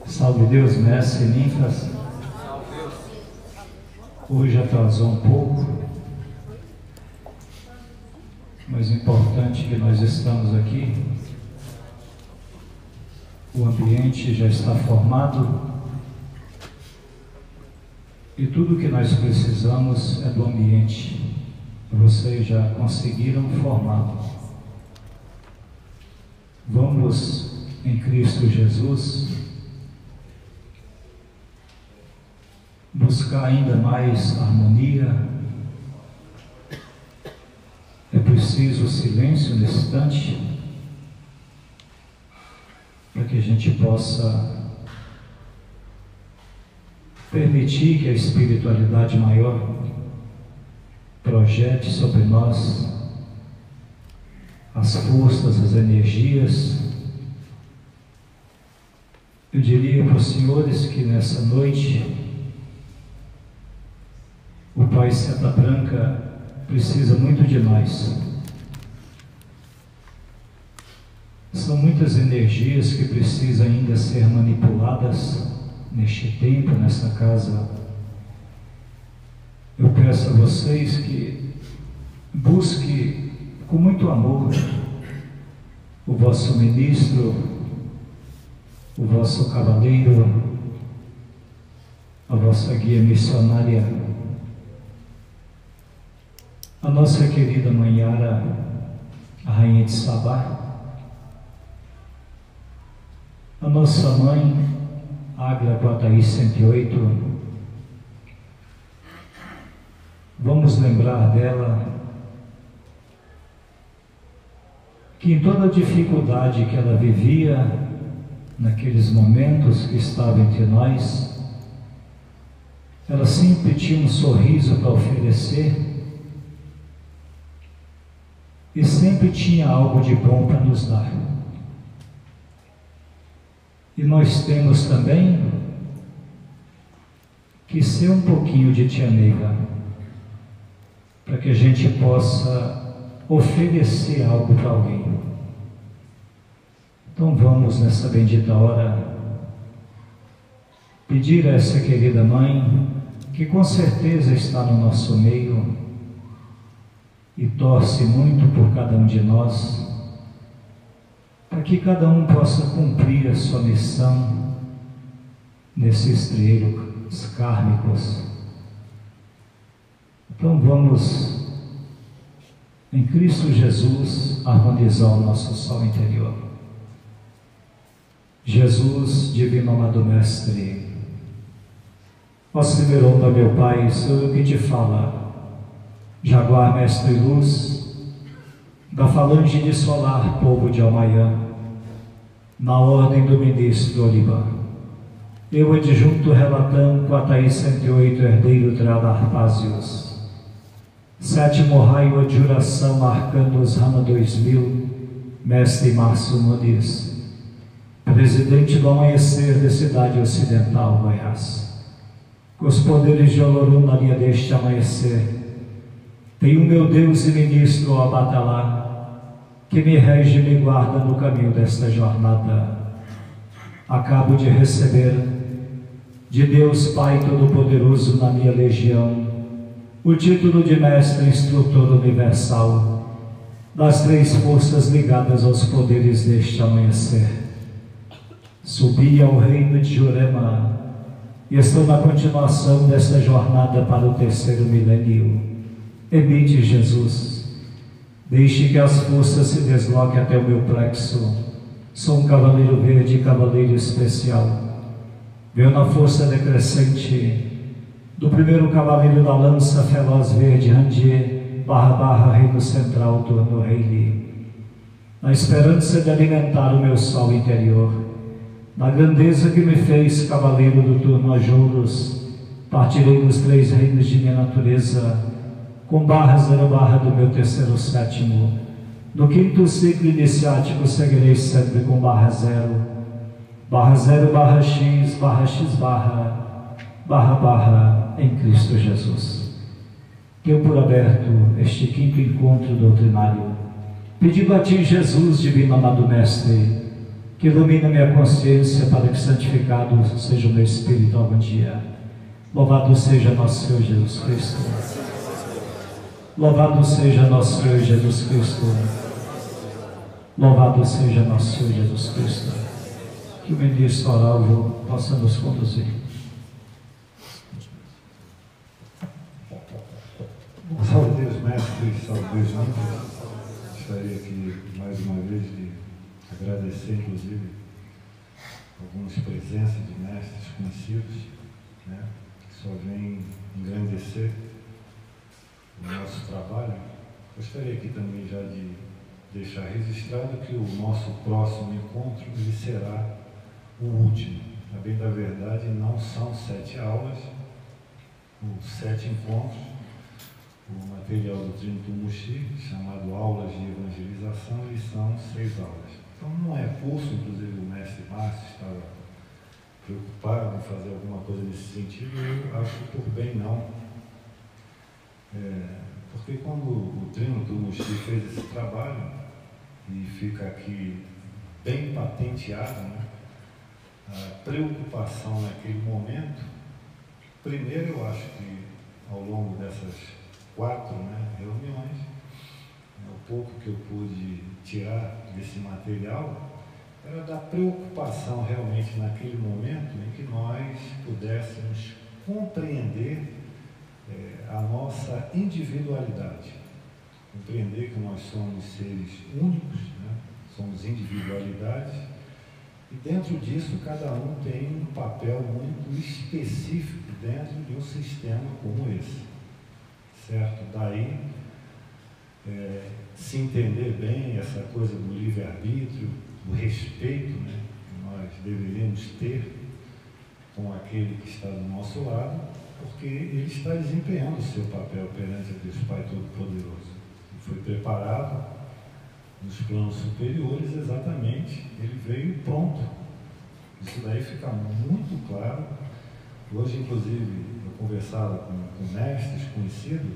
Salve Deus, mestre Ninfas. Hoje atrasou um pouco, mas o importante é que nós estamos aqui. O ambiente já está formado e tudo que nós precisamos é do ambiente. Vocês já conseguiram formá-lo. Vamos em Cristo Jesus buscar ainda mais harmonia. É preciso silêncio nesse instante para que a gente possa permitir que a espiritualidade maior projete sobre nós as forças, as energias. Eu diria para os senhores que nessa noite o Pai Seta Branca precisa muito de nós. São muitas energias que precisam ainda ser manipuladas neste tempo, nessa casa. Eu peço a vocês que busquem com muito amor o vosso ministro, o vosso cavaleiro, a vossa guia missionária, a nossa querida Mãe Yara, a Rainha de Sabá, a nossa Mãe Águia Guataí 108. Vamos lembrar dela, que em toda a dificuldade que ela vivia, naqueles momentos que estava entre nós, ela sempre tinha um sorriso para oferecer e sempre tinha algo de bom para nos dar. E nós temos também que ser um pouquinho de Tia Neiva, para que a gente possa oferecer algo para alguém. Então vamos nessa bendita hora pedir a essa querida Mãe, que com certeza está no nosso meio e torce muito por cada um de nós, para que cada um possa cumprir a sua missão nesses trilhos kármicos. Então vamos, em Cristo Jesus, harmonizar o nosso sol interior. Jesus, Divino Amado Mestre, ó Cimeronda, meu Pai, sou eu que te fala, Jaguar, Mestre Luz, da falange de Solar, povo de Almaiã, na ordem do ministro Oliba, eu adjunto Relatão, Guataí 108, herdeiro Tradarpásios, sétimo raio, adjuração, Arcanos, Rama 2000, Mestre Márcio Muniz, presidente do amanhecer da cidade ocidental, Goiás. Com os poderes de Olorum na linha deste amanhecer, tenho meu Deus e ministro, ó Abatalá, que me rege e me guarda no caminho desta jornada. Acabo de receber de Deus Pai Todo-Poderoso na minha legião o título de Mestre Instrutor Universal das três forças ligadas aos poderes deste amanhecer. Subi ao reino de Jurema e estou na continuação desta jornada para o terceiro milênio. Emite, Jesus, deixe que as forças se desloquem até o meu plexo. Sou um cavaleiro verde, cavaleiro especial. Venho na força decrescente do primeiro cavaleiro da lança feroz verde, Randier, / reino central, turno Reili. Na esperança de alimentar o meu sol interior, na grandeza que me fez cavaleiro do turno Ajuros, partirei nos três reinos de minha natureza, com /0 do meu terceiro sétimo. No quinto ciclo iniciático seguirei sempre com /0, /0 /x / em Cristo Jesus. Deu por aberto este quinto encontro doutrinário, pedindo a Ti, Jesus, Divino Amado Mestre, que ilumine a minha consciência para que santificado seja o meu espírito algum dia. Louvado seja nosso Senhor Jesus Cristo. Louvado seja nosso Senhor Jesus Cristo. Louvado seja nosso Senhor Jesus Cristo. Que o ministro oral possa nos conduzir. Salve Deus, mestres, salve Deus, amigos. Gostaria aqui mais uma vez de agradecer, inclusive, algumas presenças de mestres conhecidos, né, que só vêm engrandecer o nosso trabalho. Gostaria aqui também já de deixar registrado que o nosso próximo encontro ele será o último. A bem da verdade, não são 7 aulas, ou 7 encontros. O material do Trino Tumuxi, chamado Aulas de Evangelização, e são 6 aulas. Então não é curso, inclusive o mestre Márcio estava preocupado em fazer alguma coisa nesse sentido, eu acho por bem não. Porque quando o Trino Tumuxi fez esse trabalho, e fica aqui bem patenteado, né, a preocupação naquele momento, primeiro eu acho que ao longo dessas 4 reuniões, o pouco que eu pude tirar desse material era da preocupação realmente naquele momento em que nós pudéssemos compreender a nossa individualidade, compreender que nós somos seres únicos, né? Somos individualidades, e dentro disso cada um tem um papel muito específico dentro de um sistema como esse. Certo? Daí, se entender bem essa coisa do livre-arbítrio, do respeito, né, que nós deveríamos ter com aquele que está do nosso lado, porque ele está desempenhando o seu papel perante a Deus Pai Todo-Poderoso. Ele foi preparado nos planos superiores exatamente, ele veio pronto. Isso daí fica muito claro. Hoje, inclusive, eu conversava com mestres conhecidos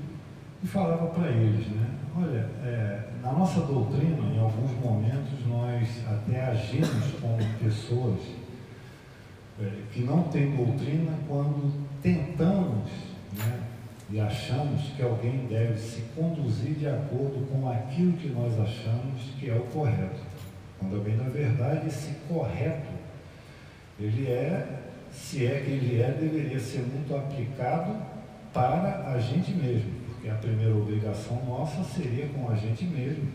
e falava para eles, né? Olha, na nossa doutrina, em alguns momentos, nós até agimos como pessoas que não têm doutrina quando tentamos, né, e achamos que alguém deve se conduzir de acordo com aquilo que nós achamos que é o correto. Quando, bem na verdade, esse correto, ele se é que ele deveria ser muito aplicado para a gente mesmo, porque a primeira obrigação nossa seria com a gente mesmo.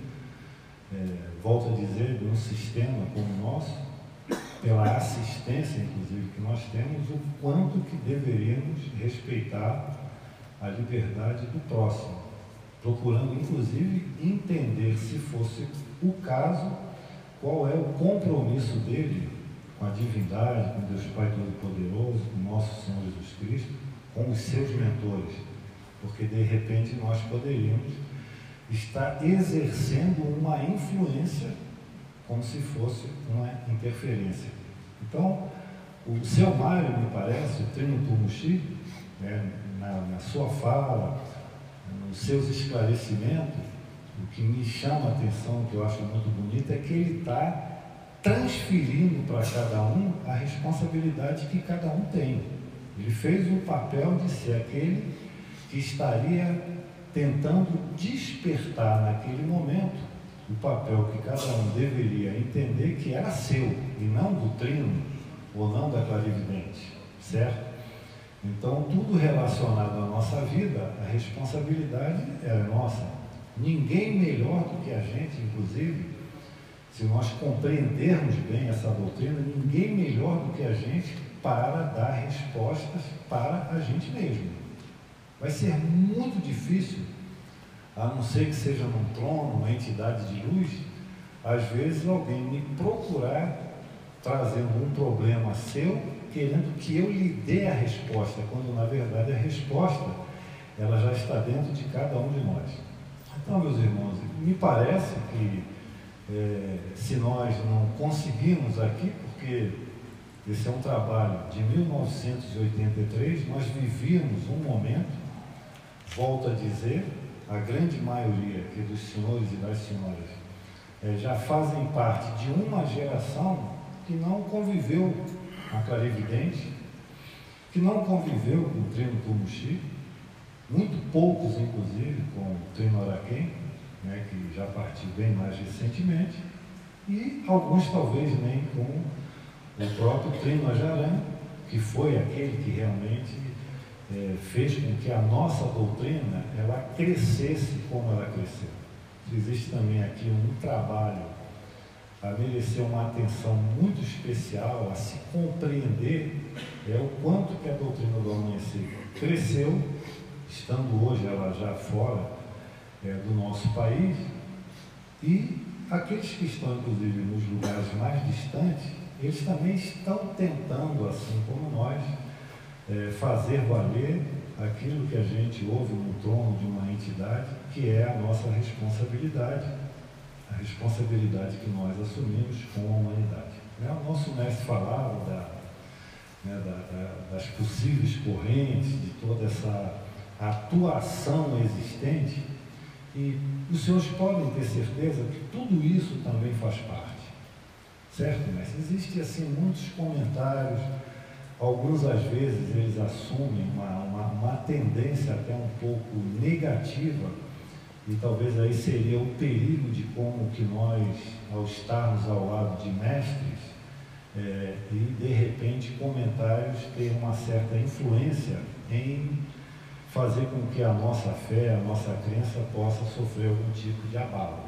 Volto a dizer, de um sistema como o nosso, pela assistência, inclusive, que nós temos, o quanto que deveríamos respeitar a liberdade do próximo, procurando, inclusive, entender, se fosse o caso, qual é o compromisso dele com a divindade, com Deus Pai Todo-Poderoso, com nosso Senhor Jesus Cristo, com os seus mentores, porque de repente nós poderíamos estar exercendo uma influência como se fosse uma interferência. Então, o seu Mário, me parece, o Trino Tumuxi, na sua fala, nos seus esclarecimentos, o que me chama a atenção, que eu acho muito bonito, é que ele está transferindo para cada um a responsabilidade que cada um tem. Ele fez o papel de ser aquele que estaria tentando despertar naquele momento o papel que cada um deveria entender que era seu, e não do Trino, ou não da clarividente, certo? Então, tudo relacionado à nossa vida, a responsabilidade é nossa. Ninguém melhor do que a gente, inclusive, se nós compreendermos bem essa doutrina, ninguém melhor do que a gente para dar respostas para a gente mesmo. Vai ser muito difícil, a não ser que seja num trono, uma entidade de luz, às vezes alguém me procurar trazendo um problema seu, querendo que eu lhe dê a resposta, quando na verdade a resposta ela já está dentro de cada um de nós. Então, meus irmãos, me parece que se nós não conseguirmos aqui, porque esse é um trabalho de 1983, nós vivíamos um momento, volto a dizer, a grande maioria aqui dos senhores e das senhoras já fazem parte de uma geração que não conviveu com a clarividente, que não conviveu com o Trino Tumuxi, muito poucos, inclusive, com o Trino Araquém, né, que já partiu bem mais recentemente, e alguns talvez nem com o próprio Trino Ajaran, que foi aquele que realmente fez com que a nossa doutrina ela crescesse como ela cresceu. Existe também aqui um trabalho a merecer uma atenção muito especial, a se compreender o quanto que a doutrina do amanhecer cresceu, estando hoje ela já fora do nosso país, e aqueles que estão, inclusive, nos lugares mais distantes, eles também estão tentando, assim como nós, fazer valer aquilo que a gente ouve no trono de uma entidade, que é a nossa responsabilidade, a responsabilidade que nós assumimos com a humanidade. O nosso mestre falava das possíveis correntes, de toda essa atuação existente, e os senhores podem ter certeza que tudo isso também faz parte, certo, mestre? Existem assim muitos comentários, alguns às vezes eles assumem uma tendência até um pouco negativa, e talvez aí seria o perigo de como que nós, ao estarmos ao lado de mestres, e de repente comentários ter uma certa influência em fazer com que a nossa fé, a nossa crença possa sofrer algum tipo de abalo.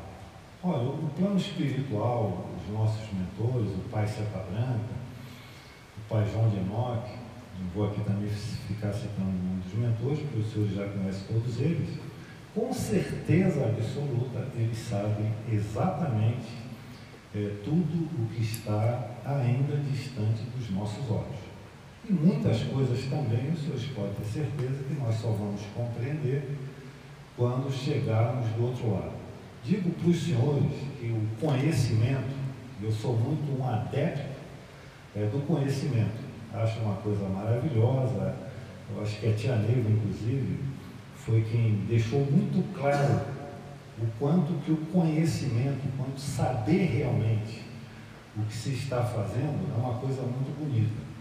Olha, o plano espiritual, os nossos mentores, o Pai Seta Branca, o Pai João de Enoque, não vou aqui também ficar citando o nome dos mentores, porque os senhores já conhecem todos eles, com certeza absoluta eles sabem exatamente tudo o que está ainda distante dos nossos olhos. E muitas coisas também, os senhores podem ter certeza que nós só vamos compreender quando chegarmos do outro lado. Digo para os senhores que o conhecimento, eu sou muito um adepto do conhecimento, acho uma coisa maravilhosa, eu acho que a tia Neiva, inclusive, foi quem deixou muito claro o quanto que o conhecimento, o quanto saber realmente o que se está fazendo é uma coisa muito bonita.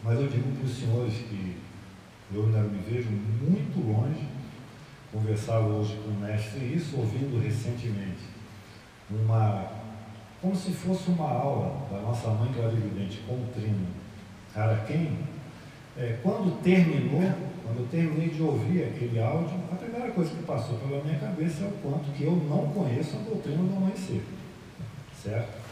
Mas eu digo para os senhores que eu ainda me vejo muito longe. Conversava hoje com o mestre isso, ouvindo recentemente como se fosse uma aula da nossa mãe clarividente com o Trino Araquém. Quando eu terminei de ouvir aquele áudio, a primeira coisa que passou pela minha cabeça é o quanto que eu não conheço a doutrina do amanhecer, certo?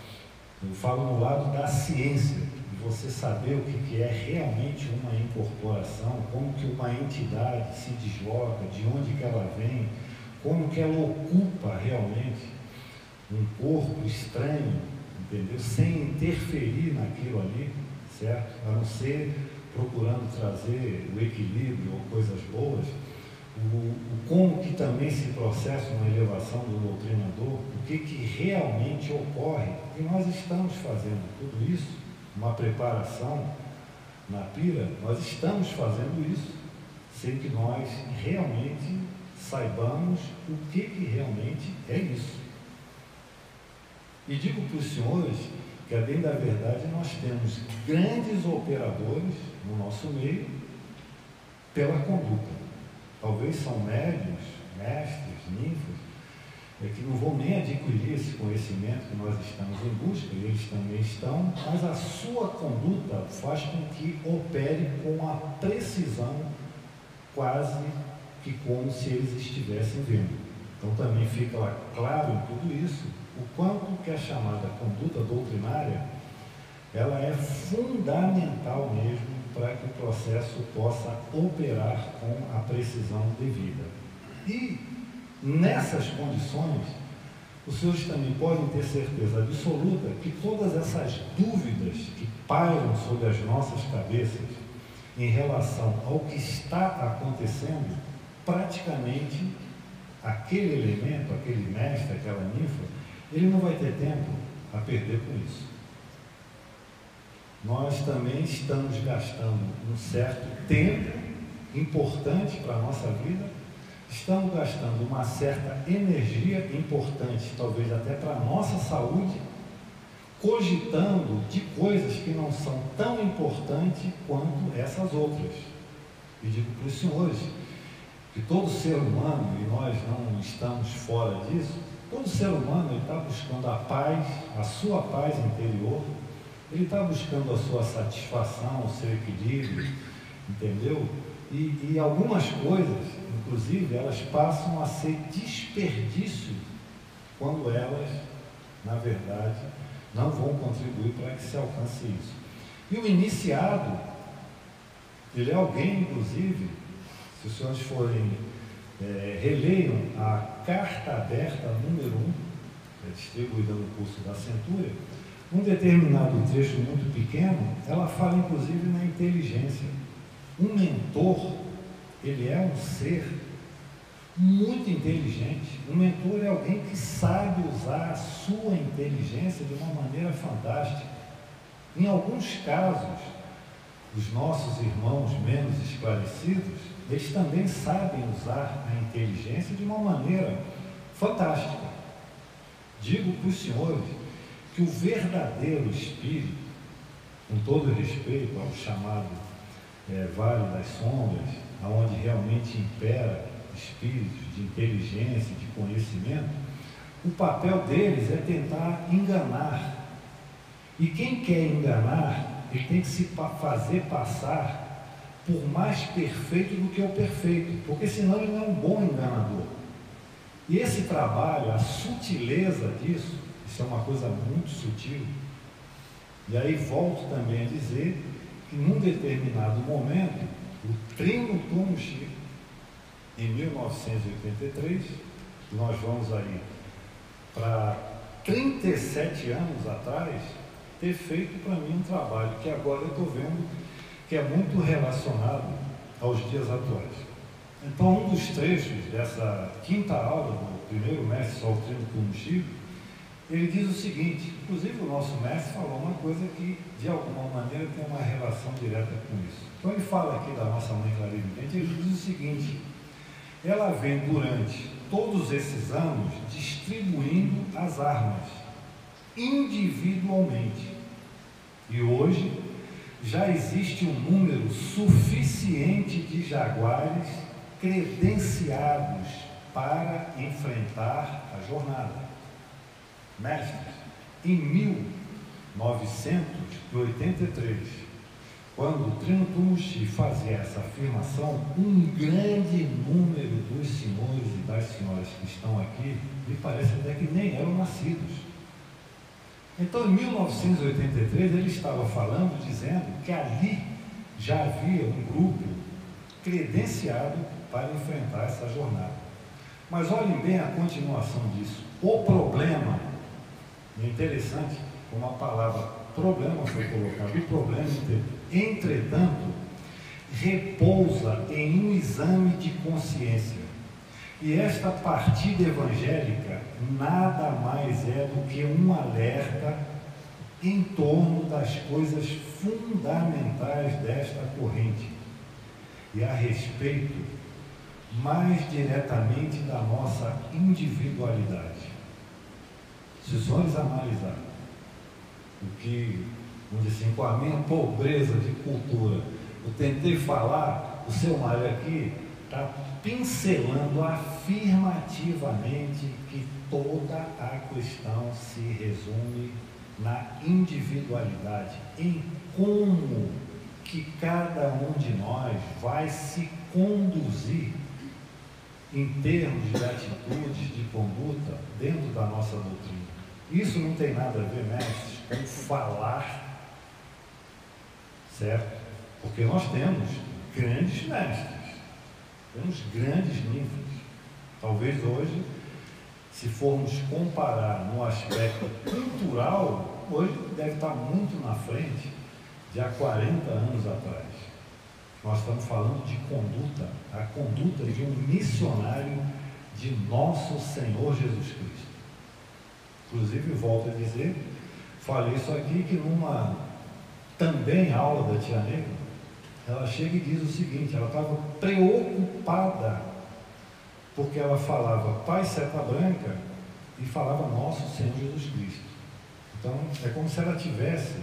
Eu falo no lado da ciência, de você saber o que é realmente uma incorporação, como que uma entidade se desloca, de onde que ela vem, como que ela ocupa realmente um corpo estranho, entendeu? Sem interferir naquilo ali, certo? A não ser procurando trazer o equilíbrio ou coisas boas, como que também se processa uma elevação do doutrinador, o que realmente ocorre, e nós estamos fazendo tudo isso, uma preparação na pira, nós estamos fazendo isso, sem que nós realmente saibamos o que realmente é isso. E digo para os senhores que, a bem da verdade, nós temos grandes operadores no nosso meio pela conduta. Talvez são médiuns, mestres, ninfas, que não vão nem adquirir esse conhecimento que nós estamos em busca, e eles também estão, mas a sua conduta faz com que opere com a precisão, quase que como se eles estivessem vendo. Então também fica lá claro em tudo isso, o quanto que a chamada conduta doutrinária, ela é fundamental mesmo para que o processo possa operar com a precisão devida. E nessas condições, os senhores também podem ter certeza absoluta que todas essas dúvidas que pairam sobre as nossas cabeças em relação ao que está acontecendo, praticamente aquele elemento, aquele mestre, aquela ninfa, ele não vai ter tempo a perder com isso. Nós também estamos gastando um certo tempo importante para a nossa vida, estamos gastando uma certa energia importante, talvez até para a nossa saúde, cogitando de coisas que não são tão importantes quanto essas outras. E digo para os senhores que todo ser humano, e nós não estamos fora disso, todo ser humano está buscando a paz, a sua paz interior, ele está buscando a sua satisfação, o seu equilíbrio, entendeu? E algumas coisas, inclusive, elas passam a ser desperdício quando elas, na verdade, não vão contribuir para que se alcance isso. E o iniciado, ele é alguém, inclusive, se os senhores forem, releiam a carta aberta número 1, distribuída no curso da Centúria, um determinado trecho muito pequeno, ela fala inclusive na inteligência. Um mentor, ele é um ser muito inteligente. Um mentor é alguém que sabe usar a sua inteligência de uma maneira fantástica. Em alguns casos, os nossos irmãos menos esclarecidos, eles também sabem usar a inteligência de uma maneira fantástica. Digo para os senhores que o verdadeiro espírito, com todo respeito ao chamado Vale das Sombras, onde realmente impera espíritos de inteligência, de conhecimento, o papel deles é tentar enganar. E quem quer enganar, ele tem que se fazer passar por mais perfeito do que o perfeito, porque senão ele não é um bom enganador. E esse trabalho, a sutileza disso, isso é uma coisa muito sutil. E aí volto também a dizer que num determinado momento, o Trino Tumshi, em 1983, nós vamos aí para 37 anos atrás, ter feito para mim um trabalho que agora eu estou vendo que é muito relacionado aos dias atuais. Então, um dos trechos dessa quinta aula do primeiro mestre Sol Trino Tumshi, ele diz o seguinte, inclusive o nosso mestre falou uma coisa que de alguma maneira tem uma relação direta com isso. Então ele fala aqui da nossa mãe clarividente, ele diz o seguinte: ela vem durante todos esses anos distribuindo as armas individualmente, e hoje já existe um número suficiente de jaguares credenciados para enfrentar a jornada. Mestres, em 1983, quando Trino Tumshi fazia essa afirmação, um grande número dos senhores e das senhoras que estão aqui, me parece até que nem eram nascidos. Então, em 1983, ele estava falando, dizendo que ali já havia um grupo credenciado para enfrentar essa jornada. Mas olhem bem a continuação disso. O problema, é interessante como a palavra problema foi colocada, o problema, entretanto, repousa em um exame de consciência. E esta partida evangélica nada mais é do que um alerta em torno das coisas fundamentais desta corrente e a respeito mais diretamente da nossa individualidade. Se os senhores analisarem o que, vamos dizer assim, com a minha pobreza de cultura, eu tentei falar, o seu Mário aqui está pincelando afirmativamente que toda a questão se resume na individualidade, em como que cada um de nós vai se conduzir em termos de atitudes, de conduta, dentro da nossa doutrina. Isso não tem nada a ver, mestres, com falar, certo? Porque nós temos grandes mestres, temos grandes níveis. Talvez hoje, se formos comparar no aspecto cultural, hoje deve estar muito na frente de há 40 anos atrás. Nós estamos falando de conduta, a conduta de um missionário de nosso Senhor Jesus Cristo. Inclusive, volto a dizer, falei isso aqui, que numa também aula da Tia Negra, ela chega e diz o seguinte, ela estava preocupada, porque ela falava Pai Seta Branca e falava Nosso Senhor Jesus Cristo. Então, é como se ela tivesse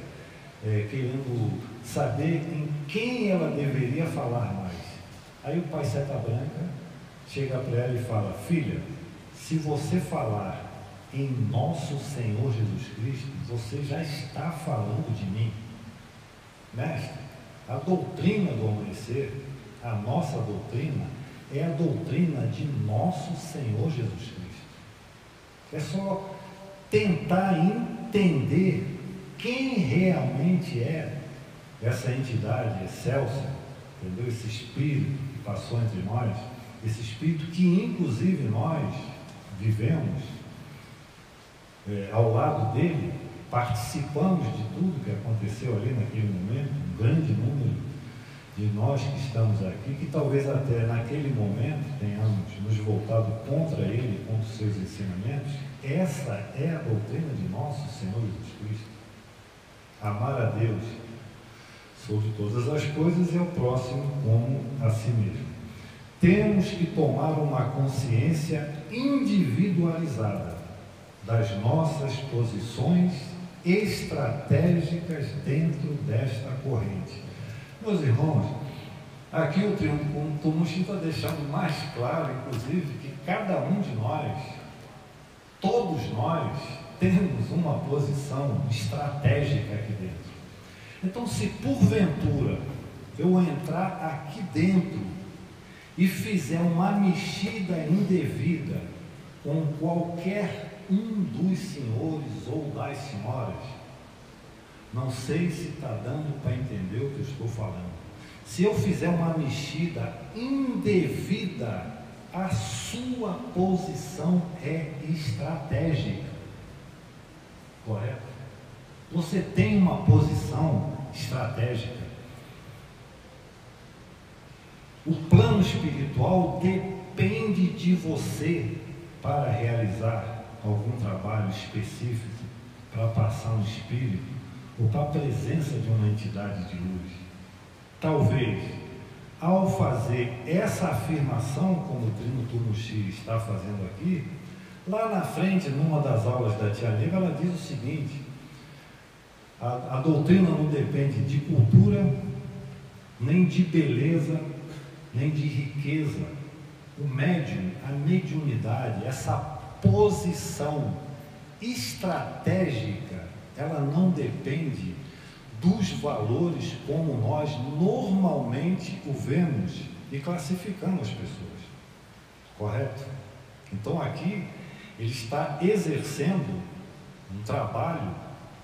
querendo saber em quem ela deveria falar mais. Aí o pai Seta Branca chega para ela e fala: filha, se você falar em nosso Senhor Jesus Cristo, você já está falando de mim. Mestre, a doutrina do amanhecer, a nossa doutrina, é a doutrina de nosso Senhor Jesus Cristo. É só tentar entender quem realmente é essa entidade excelsa, entendeu? Esse Espírito que passou entre nós, esse Espírito que inclusive nós vivemos ao lado dele, participamos de tudo que aconteceu ali naquele momento, um grande número de nós que estamos aqui, que talvez até naquele momento tenhamos nos voltado contra ele, contra os seus ensinamentos. Essa é a doutrina de nosso Senhor Jesus Cristo. Amar a Deus sobre todas as coisas e ao próximo como a si mesmo. Temos que tomar uma consciência individualizada das nossas posições estratégicas dentro desta corrente. Meus irmãos, aqui o Triunfo Comunista está deixando mais claro, inclusive, que cada um de nós, todos nós, temos uma posição estratégica aqui dentro. Então, se porventura eu entrar aqui dentro e fizer uma mexida indevida com qualquer um dos senhores ou das senhoras, não sei se está dando para entender o que eu estou falando. Se eu fizer uma mexida indevida, a sua posição é estratégica. Correto? Você tem uma posição estratégica. O plano espiritual depende de você para realizar algum trabalho específico, para passar um espírito, ou para a presença de uma entidade de luz. Talvez, ao fazer essa afirmação, como o Trino Turno X está fazendo aqui, lá na frente, numa das aulas da Tia Neva, ela diz o seguinte: a doutrina não depende de cultura, nem de beleza, nem de riqueza. O médium, a mediunidade, essa posição estratégica, ela não depende dos valores como nós normalmente o vemos e classificamos as pessoas. Correto? Então aqui ele está exercendo um trabalho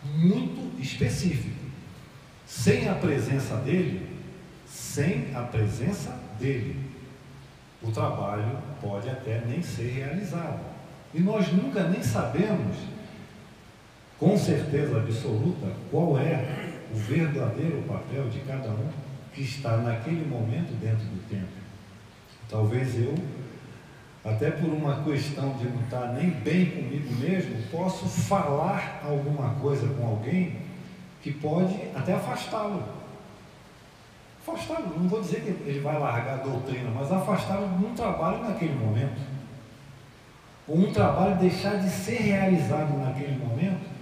muito específico. Sem a presença dele, o trabalho pode até nem ser realizado. E nós nunca nem sabemos, com certeza absoluta, qual é o verdadeiro papel de cada um que está naquele momento dentro do templo. Talvez eu, até por uma questão de não estar nem bem comigo mesmo, posso falar alguma coisa com alguém que pode até afastá-lo. Afastá-lo, não vou dizer que ele vai largar a doutrina, mas afastá-lo de um trabalho naquele momento. Ou um trabalho deixar de ser realizado naquele momento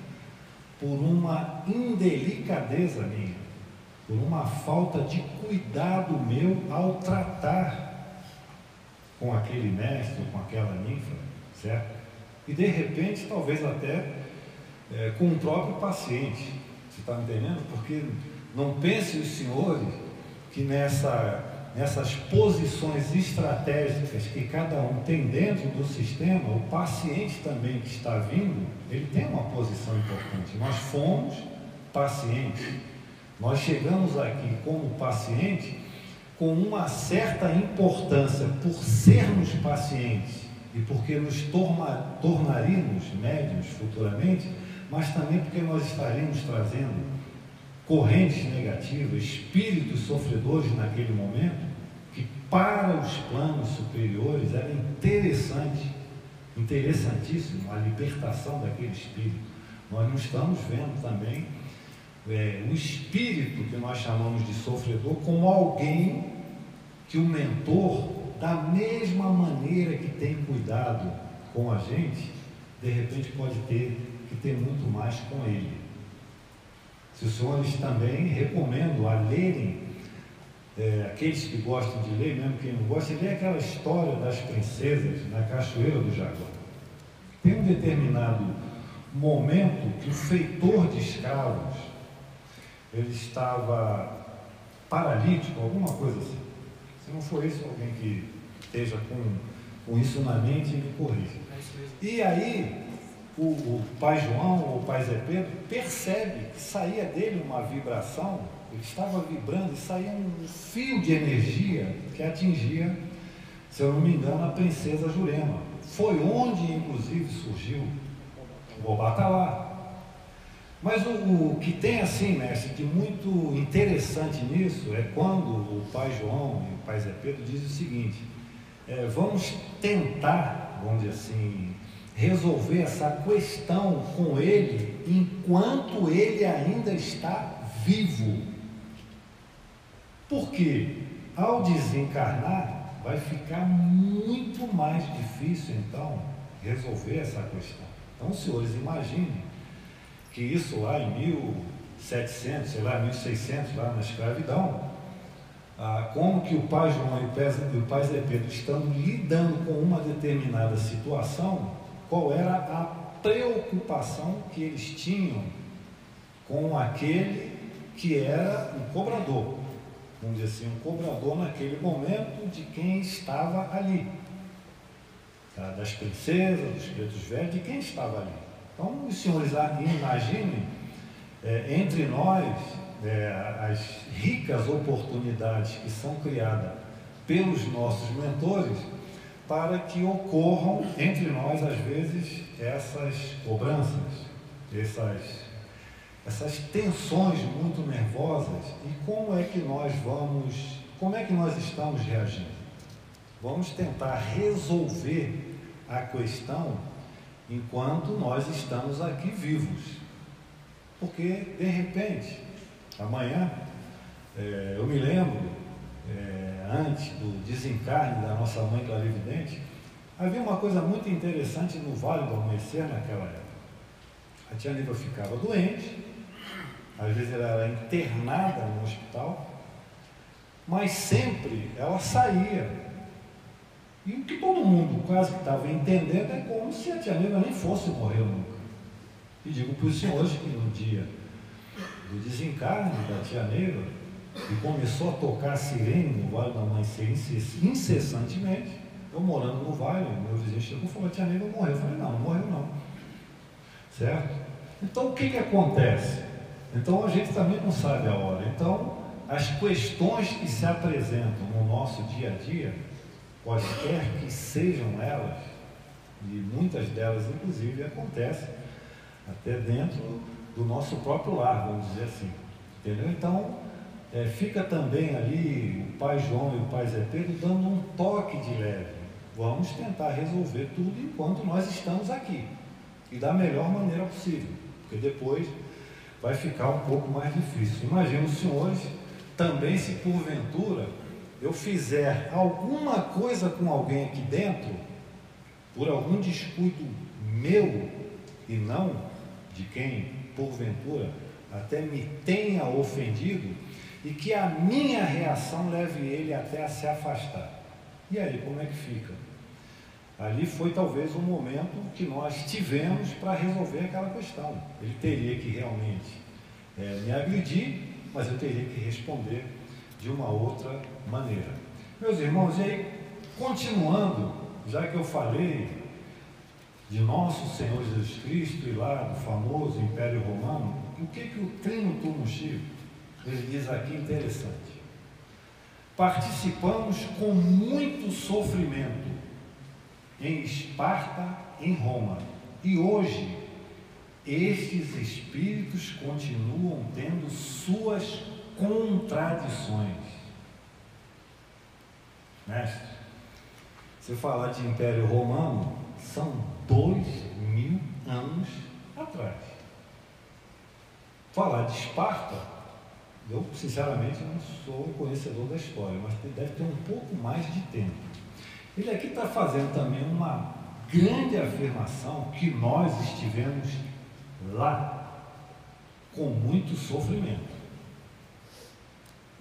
por uma indelicadeza minha, por uma falta de cuidado meu ao tratar com aquele mestre ou com aquela ninfa, certo? E de repente, talvez até com o próprio paciente, você está me entendendo? Porque não pense os senhores que nessas posições estratégicas que cada um tem dentro do sistema, o paciente também que está vindo, ele tem uma posição importante. Nós fomos pacientes, nós chegamos aqui como paciente com uma certa importância por sermos pacientes e porque nos tornaríamos médiuns futuramente, mas também porque nós estaríamos trazendo correntes negativas, espíritos sofredores naquele momento, que para os planos superiores era interessantíssimo a libertação daquele espírito. Nós não estamos vendo também o espírito que nós chamamos de sofredor como alguém que o mentor, da mesma maneira que tem cuidado com a gente, de repente pode ter que ter muito mais com ele. Se os senhores também recomendo a lerem, aqueles que gostam de ler, mesmo quem não gosta, ler aquela história das princesas na Cachoeira do Jaguar. Tem um determinado momento que o feitor de escravos, ele estava paralítico, alguma coisa assim. Se não for isso, alguém que esteja com isso na mente, me corrija. E aí, o pai João, ou o pai Zé Pedro, percebe que saía dele uma vibração, ele estava vibrando e saía um fio de energia que atingia, se eu não me engano, a princesa Jurema. Foi onde, inclusive, surgiu o Obatalá. Mas o que tem assim, mestre, de muito interessante nisso é quando o pai João e o pai Zé Pedro dizem o seguinte: vamos tentar, vamos dizer assim, resolver essa questão com ele enquanto ele ainda está vivo. Porque ao desencarnar vai ficar muito mais difícil então resolver essa questão. Então os senhores imaginem que isso lá em 1700, sei lá, 1600, lá na escravidão, como que o pai João e o pai Zé Pedro estando lidando com uma determinada situação, qual era a preocupação que eles tinham com aquele que era um cobrador, vamos dizer assim, um cobrador naquele momento de quem estava ali, das princesas, dos pretos velhos, de quem estava ali. Então, os senhores imaginem, entre nós, as ricas oportunidades que são criadas pelos nossos mentores para que ocorram entre nós, às vezes, essas cobranças, essas tensões muito nervosas. E como é que nós estamos reagindo? Vamos tentar resolver a questão enquanto nós estamos aqui vivos, porque de repente, amanhã, eu me lembro, antes do desencarne da nossa mãe clarividente, havia uma coisa muito interessante no Vale do Amanhecer naquela época. A tia Neiva ficava doente, às vezes ela era internada no hospital, mas sempre ela saía. E o que todo mundo quase que estava entendendo é como se a tia Neiva nem fosse morrer nunca. E digo para os senhores que no dia do desencarne da tia Neiva, que começou a tocar a sirene no Vale do Amanhecer incessantemente, eu morando no Vale, meu vizinho chegou e falou: a tia Neiva morreu. Eu falei: não morreu não. Certo? Então o que acontece? Então a gente também não sabe a hora. Então as questões que se apresentam no nosso dia a dia, quaisquer que sejam elas, e muitas delas inclusive acontecem até dentro do nosso próprio lar, vamos dizer assim, entendeu? Então fica também ali o pai João e o pai Zé Pedro dando um toque de leve. Vamos tentar resolver tudo enquanto nós estamos aqui, e da melhor maneira possível, porque depois vai ficar um pouco mais difícil. Imagina os senhores também, se porventura eu fizer alguma coisa com alguém aqui dentro, por algum descuido meu e não de quem porventura até me tenha ofendido, e que a minha reação leve ele até a se afastar. E aí, como é que fica? Ali foi talvez um momento que nós tivemos para resolver aquela questão. Ele teria que realmente me agredir, mas eu teria que responder de uma outra maneira. Meus irmãos, e aí, continuando, já que eu falei de nosso Senhor Jesus Cristo e lá do famoso Império Romano, o que o Trino Turno Chico, ele diz aqui interessante: participamos com muito sofrimento em Esparta, em Roma, e hoje estes espíritos continuam tendo suas contradições. Mestre, se falar de Império Romano, são 2000 anos atrás. Falar de Esparta, eu sinceramente não sou conhecedor da história, mas deve ter um pouco mais de tempo. Ele aqui está fazendo também uma grande afirmação que nós estivemos lá com muito sofrimento.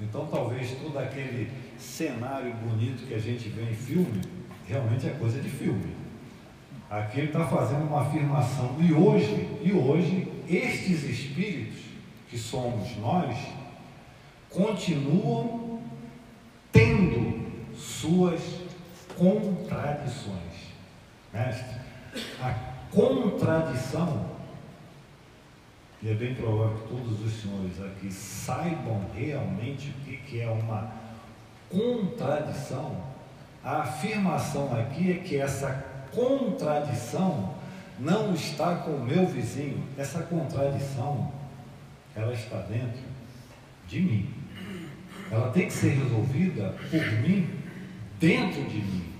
Então talvez todo aquele cenário bonito que a gente vê em filme, realmente é coisa de filme. Aqui ele está fazendo uma afirmação, e hoje estes espíritos, que somos nós, continuam tendo suas contradições. Mestre, a contradição, e é bem provável que todos os senhores aqui saibam realmente o que é uma contradição. A afirmação aqui é que essa contradição não está com o meu vizinho, essa contradição, ela está dentro de mim. Ela tem que ser resolvida por mim, dentro de mim.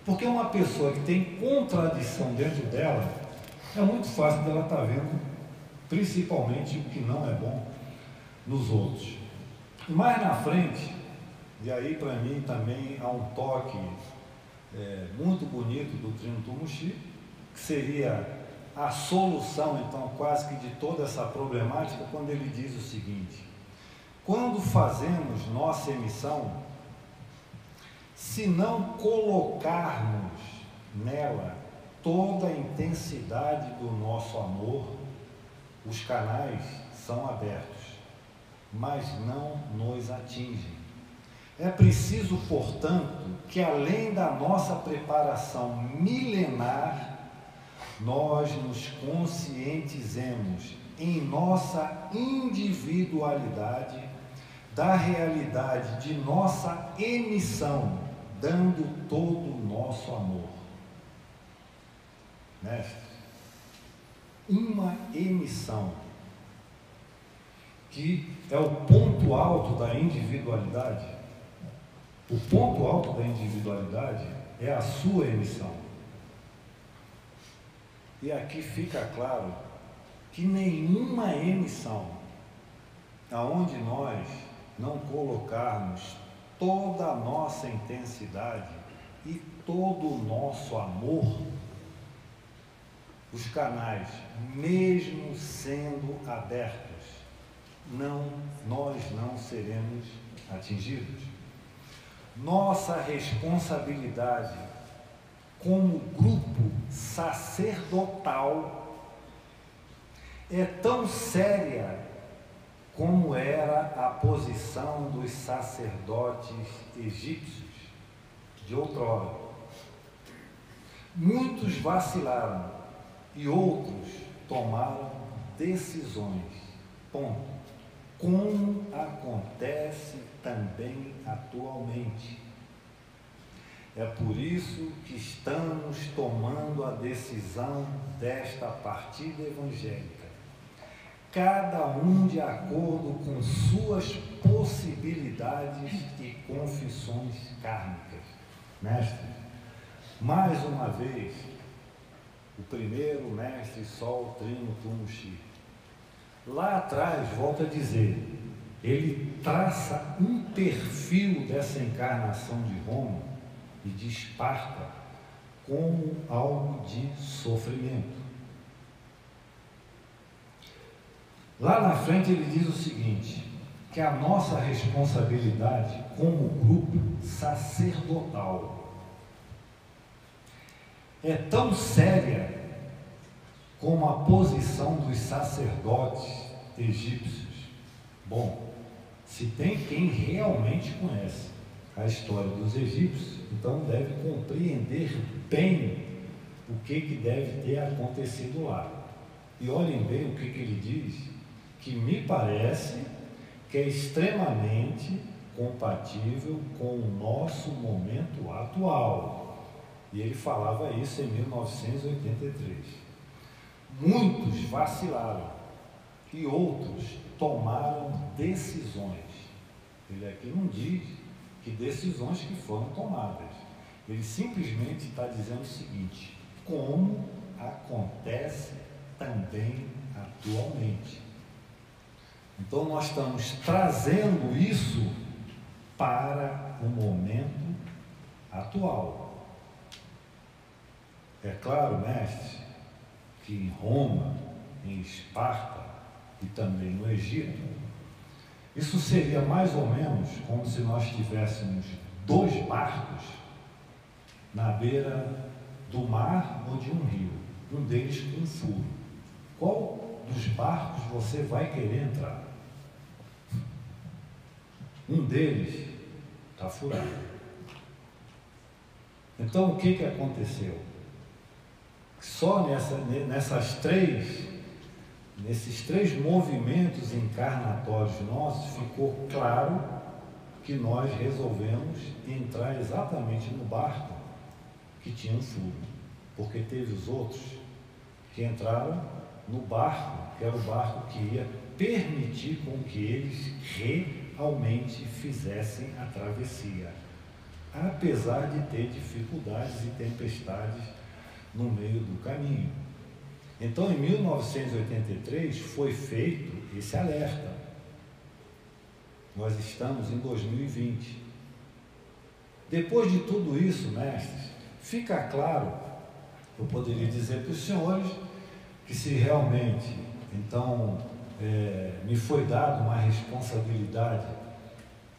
Porque uma pessoa que tem contradição dentro dela, é muito fácil dela estar vendo, principalmente o que não é bom nos outros. Mais na frente, e aí para mim também há um toque muito bonito do Trino Tumushi, que seria a solução, então, quase que de toda essa problemática, quando ele diz o seguinte: quando fazemos nossa emissão, se não colocarmos nela toda a intensidade do nosso amor, os canais são abertos, mas não nos atingem. É preciso, portanto, que além da nossa preparação milenar, nós nos conscientizemos em nossa individualidade da realidade de nossa emissão, dando todo o nosso amor. Mestre, uma emissão que é o ponto alto da individualidade. O ponto alto da individualidade é a sua emissão. E aqui fica claro que nenhuma emissão, aonde nós não colocarmos toda a nossa intensidade e todo o nosso amor, os canais, mesmo sendo abertos, nós não seremos atingidos. Nossa responsabilidade como grupo sacerdotal é tão séria como era a posição dos sacerdotes egípcios de outrora. Muitos vacilaram e outros tomaram decisões. Ponto. Como acontece também atualmente. É por isso que estamos tomando a decisão desta partida evangélica, cada um de acordo com suas possibilidades e confissões kármicas. Mestre, mais uma vez, o primeiro mestre Sol Trino Tumushi, lá atrás, volto a dizer, ele traça um perfil dessa encarnação de Roma e de Esparta como algo de sofrimento. Lá na frente ele diz o seguinte, que a nossa responsabilidade como grupo sacerdotal é tão séria como a posição dos sacerdotes egípcios. Bom, se tem quem realmente conhece a história dos egípcios, então deve compreender bem o que deve ter acontecido lá. E olhem bem o que ele diz, que me parece que é extremamente compatível com o nosso momento atual. E ele falava isso em 1983. Muitos vacilaram e outros tomaram decisões. Ele aqui não diz que decisões que foram tomadas. Ele simplesmente está dizendo o seguinte, como acontece também atualmente. Então nós estamos trazendo isso para o momento atual. É claro, mestre, que em Roma em Esparta e também no Egito, isso seria mais ou menos como se nós tivéssemos 2 barcos na beira do mar ou de um rio, um deles com um furo. Qual dos barcos você vai querer entrar? Um deles está furado. Então, o que aconteceu? Só nesses três movimentos encarnatórios nossos, ficou claro que nós resolvemos entrar exatamente no barco que tinha um furo, porque teve os outros que entraram no barco, que era o barco que ia permitir com que eles realmente fizessem a travessia, apesar de ter dificuldades e tempestades no meio do caminho. Então, em 1983, foi feito esse alerta. Nós estamos em 2020. Depois de tudo isso, mestres, fica claro, eu poderia dizer para os senhores, que se realmente, então, me foi dada uma responsabilidade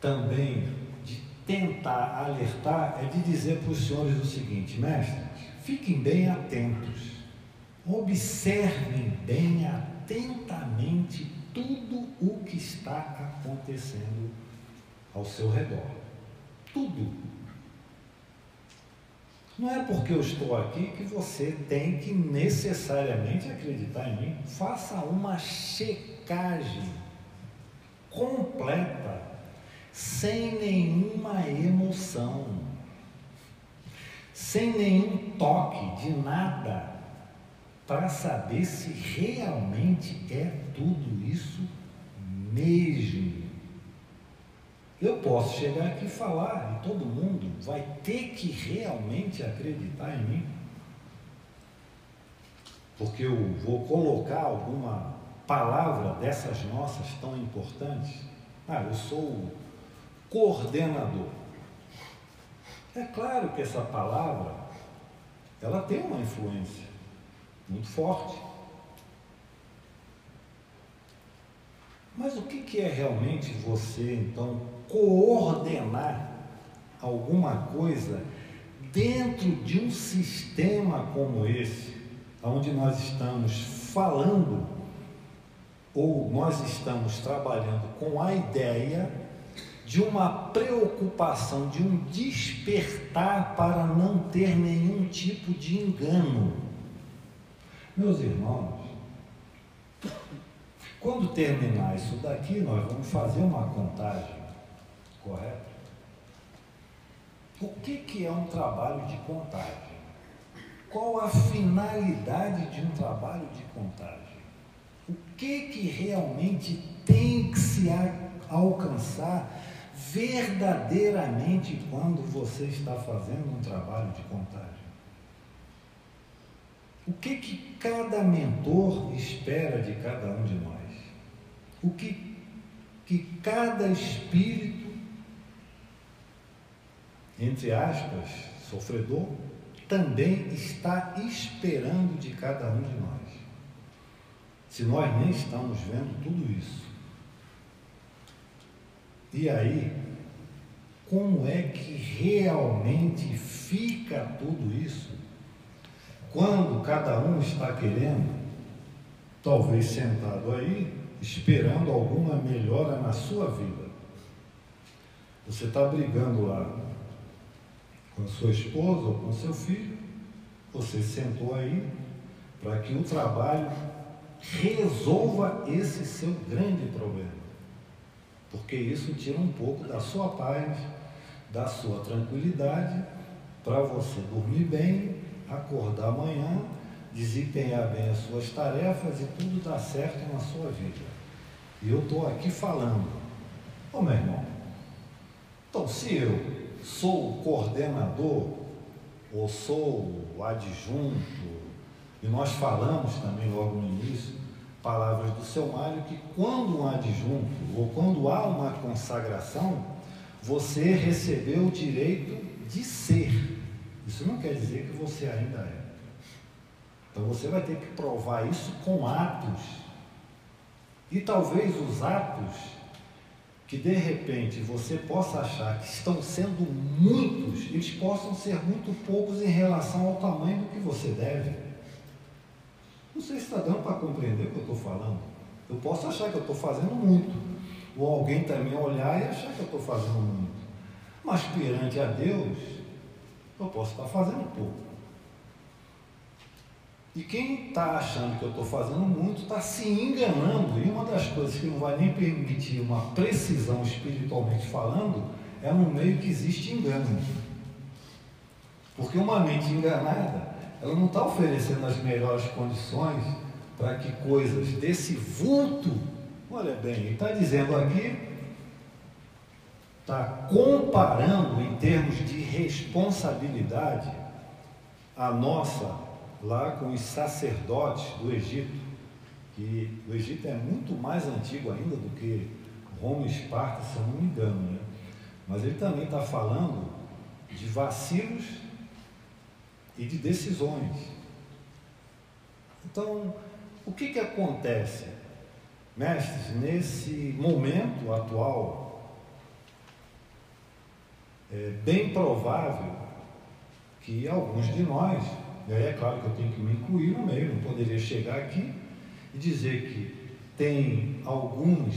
também de tentar alertar, é de dizer para os senhores o seguinte: mestres, fiquem bem atentos, observem bem atentamente tudo o que está acontecendo ao seu redor. Tudo. Não é porque eu estou aqui que você tem que necessariamente acreditar em mim. Faça uma checagem completa, sem nenhuma emoção, sem nenhum toque de nada, para saber se realmente é tudo isso mesmo. Eu posso chegar aqui e falar, e todo mundo vai ter que realmente acreditar em mim, porque eu vou colocar alguma palavra dessas nossas tão importantes. Eu sou coordenador. É claro que essa palavra, ela tem uma influência muito forte. Mas o que é realmente você, então, coordenar alguma coisa dentro de um sistema como esse, onde nós estamos falando, ou nós estamos trabalhando com a ideia de uma preocupação, de um despertar para não ter nenhum tipo de engano. Meus irmãos, quando terminar isso daqui, nós vamos fazer uma contagem, correto? O que é um trabalho de contagem? Qual a finalidade de um trabalho de contagem? O que realmente tem que se alcançar verdadeiramente quando você está fazendo um trabalho de contagem? O que cada mentor espera de cada um de nós? O que cada espírito, entre aspas, sofredor, também está esperando de cada um de nós? Se nós nem estamos vendo tudo isso. E aí, como é que realmente fica tudo isso quando cada um está querendo, talvez sentado aí, esperando alguma melhora na sua vida? Você está brigando lá com a sua esposa ou com o seu filho, você sentou aí para que o trabalho resolva esse seu grande problema, porque isso tira um pouco da sua paz, da sua tranquilidade, para você dormir bem, acordar amanhã, desempenhar bem as suas tarefas e tudo dar certo na sua vida. E eu estou aqui falando, meu irmão, então se eu sou o coordenador, ou sou o adjunto, e nós falamos também logo no início, palavras do seu Mário, que quando um adjunto, ou quando há uma consagração, você recebeu o direito de ser. Isso não quer dizer que você ainda é. Então você vai ter que provar isso com atos. E talvez os atos que de repente você possa achar que estão sendo muitos, eles possam ser muito poucos em relação ao tamanho do que você deve. Não sei se está dando para compreender o que eu estou falando. Eu posso achar que eu estou fazendo muito, ou alguém também olhar e achar que eu estou fazendo muito. Mas perante a Deus, eu posso estar fazendo pouco. E quem está achando que eu estou fazendo muito, está se enganando. E uma das coisas que não vai nem permitir uma precisão espiritualmente falando, é no meio que existe engano. Porque uma mente enganada, ela não está oferecendo as melhores condições para que coisas desse vulto, olha bem, ele está dizendo aqui, está comparando em termos de responsabilidade a nossa lá com os sacerdotes do Egito, que o Egito é muito mais antigo ainda do que Roma e Esparta, se eu não me engano, né? Mas ele também está falando de vacilos e de decisões. Então, o que acontece, mestres, nesse momento atual? É bem provável que alguns de nós, e aí é claro que eu tenho que me incluir no meio, não poderia chegar aqui e dizer que tem alguns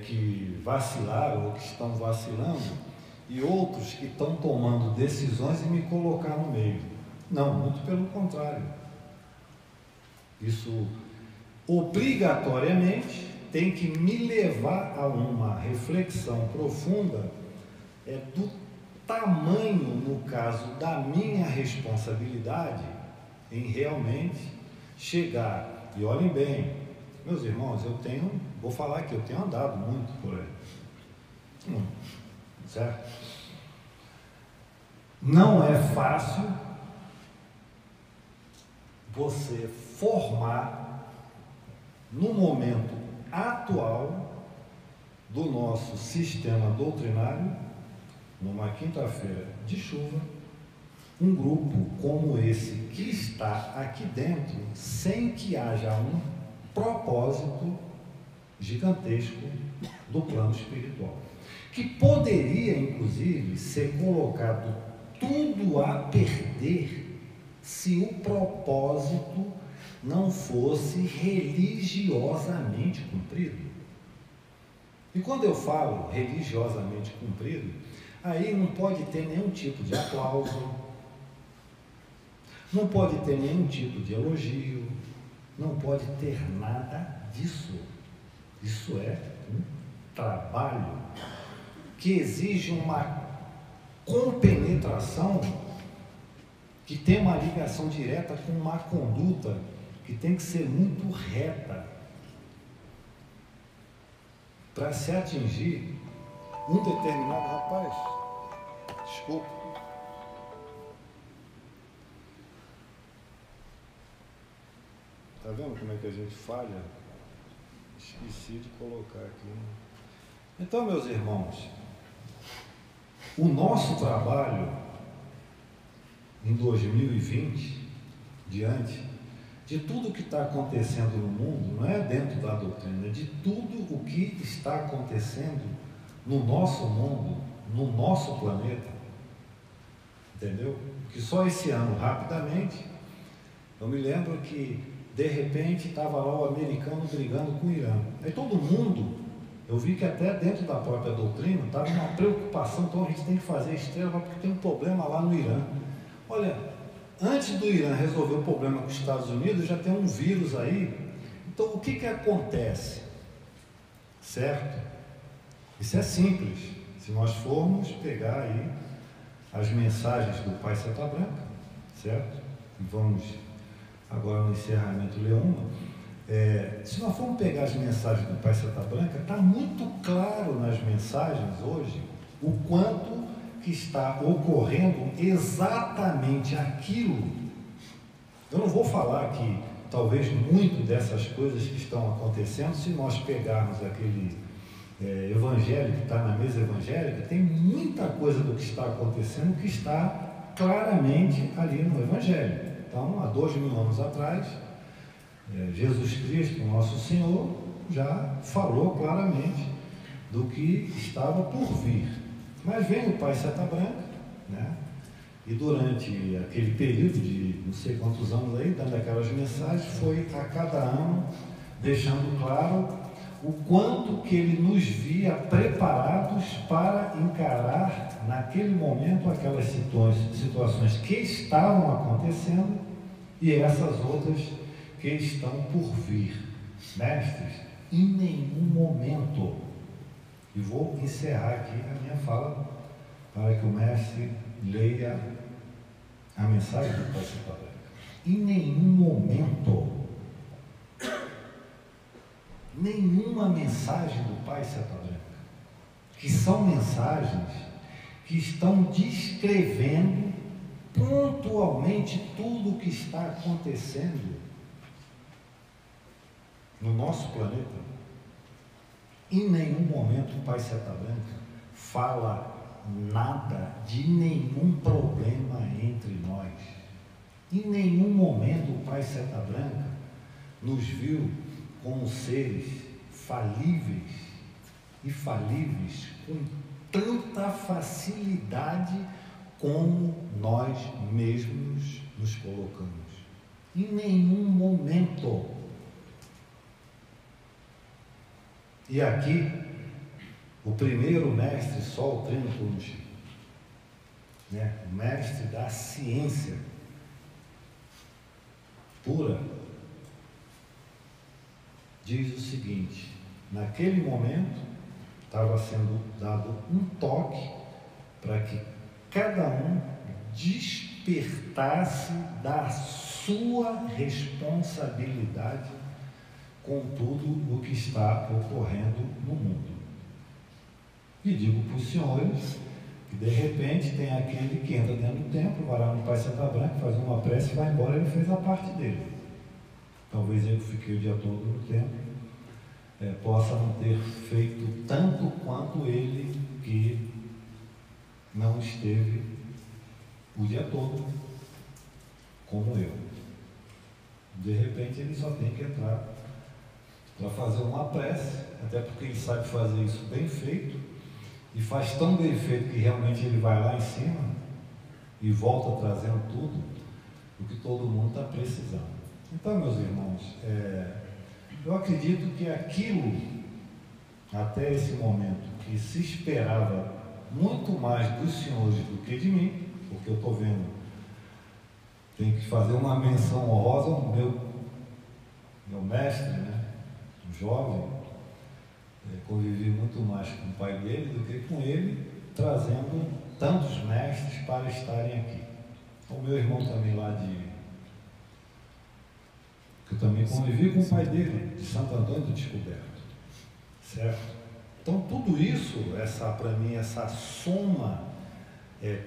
que vacilaram ou que estão vacilando e outros que estão tomando decisões e me colocar no meio. Não, muito pelo contrário. Isso obrigatoriamente tem que me levar a uma reflexão profunda do tamanho, no caso da minha responsabilidade, em realmente chegar. E olhem bem, meus irmãos, vou falar que eu tenho andado muito por aí. Certo? Não é fácil você formar, no momento atual do nosso sistema doutrinário, numa quinta-feira de chuva, um grupo como esse que está aqui dentro, sem que haja um propósito gigantesco do plano espiritual, que poderia, inclusive, ser colocado tudo a perder se o propósito não fosse religiosamente cumprido. E quando eu falo religiosamente cumprido, aí não pode ter nenhum tipo de aplauso, não pode ter nenhum tipo de elogio, não pode ter nada disso. Isso é um trabalho que exige uma compenetração, que tem uma ligação direta com uma conduta que tem que ser muito reta para se atingir um determinado... Rapaz, desculpa. Está vendo como é que a gente falha? Esqueci de colocar aqui. Então, meus irmãos, o nosso trabalho em 2020, diante de tudo que está acontecendo no mundo, não é dentro da doutrina, é de tudo o que está acontecendo no nosso mundo, no nosso planeta, entendeu? Que só esse ano, rapidamente, eu me lembro que de repente estava lá o americano brigando com o Irã. Aí todo mundo, eu vi que até dentro da própria doutrina estava uma preocupação, então a gente tem que fazer estrela porque tem um problema lá no Irã. Olha, antes do Irã resolver o problema com os Estados Unidos, já tem um vírus aí. Então o que acontece? Certo? Isso é simples. Se nós formos pegar aí as mensagens do Pai Seta Branca, certo? E vamos agora no encerramento ler uma. Se nós formos pegar as mensagens do Pai Seta Branca, está muito claro nas mensagens hoje o quanto que está ocorrendo exatamente aquilo. Eu não vou falar que talvez muito dessas coisas que estão acontecendo, se nós pegarmos aquele evangelho que está na mesa evangélica, tem muita coisa do que está acontecendo que está claramente ali no evangelho. Então, há 2000 anos atrás, Jesus Cristo, nosso Senhor, já falou claramente do que estava por vir. Mas vem o Pai Seta Branca, né? E durante aquele período de não sei quantos anos aí, dando aquelas mensagens, foi a cada ano deixando claro o quanto que ele nos via preparados para encarar naquele momento aquelas situações que estavam acontecendo e essas outras que estão por vir. Mestres, em nenhum momento, e vou encerrar aqui a minha fala para que o mestre leia a mensagem do Pai Seta Branca. Em nenhum momento, nenhuma mensagem do Pai Seta Branca, que são mensagens que estão descrevendo pontualmente tudo o que está acontecendo no nosso planeta. Em nenhum momento o Pai Seta Branca fala nada de nenhum problema entre nós. Em nenhum momento o Pai Seta Branca nos viu como seres falíveis e falíveis com tanta facilidade como nós mesmos nos colocamos. Em nenhum momento. E aqui, o primeiro mestre, Sol Trino Kunti, né? O mestre da ciência pura, diz o seguinte: naquele momento estava sendo dado um toque para que cada um despertasse da sua responsabilidade com tudo o que está ocorrendo no mundo. E digo para os senhores que de repente tem aquele que entra dentro do templo, vai lá no Pai Seta Branca, faz uma prece e vai embora, ele fez a parte dele. Talvez eu que fiquei o dia todo no templo possa não ter feito tanto quanto ele que não esteve o dia todo como eu. De repente ele só tem que entrar para fazer uma prece, até porque ele sabe fazer isso bem feito, e faz tão bem feito que realmente ele vai lá em cima e volta trazendo tudo o que todo mundo está precisando. Então, meus irmãos, eu acredito que aquilo, até esse momento, que se esperava muito mais dos senhores do que de mim, porque eu estou vendo, tem que fazer uma menção honrosa ao meu mestre, né? Jovem, convivi muito mais com o pai dele do que com ele, trazendo tantos mestres para estarem aqui. O meu irmão também lá que eu também convivi com o pai dele, de Santo Antônio do Descoberto, certo? Então tudo isso, para mim, essa soma,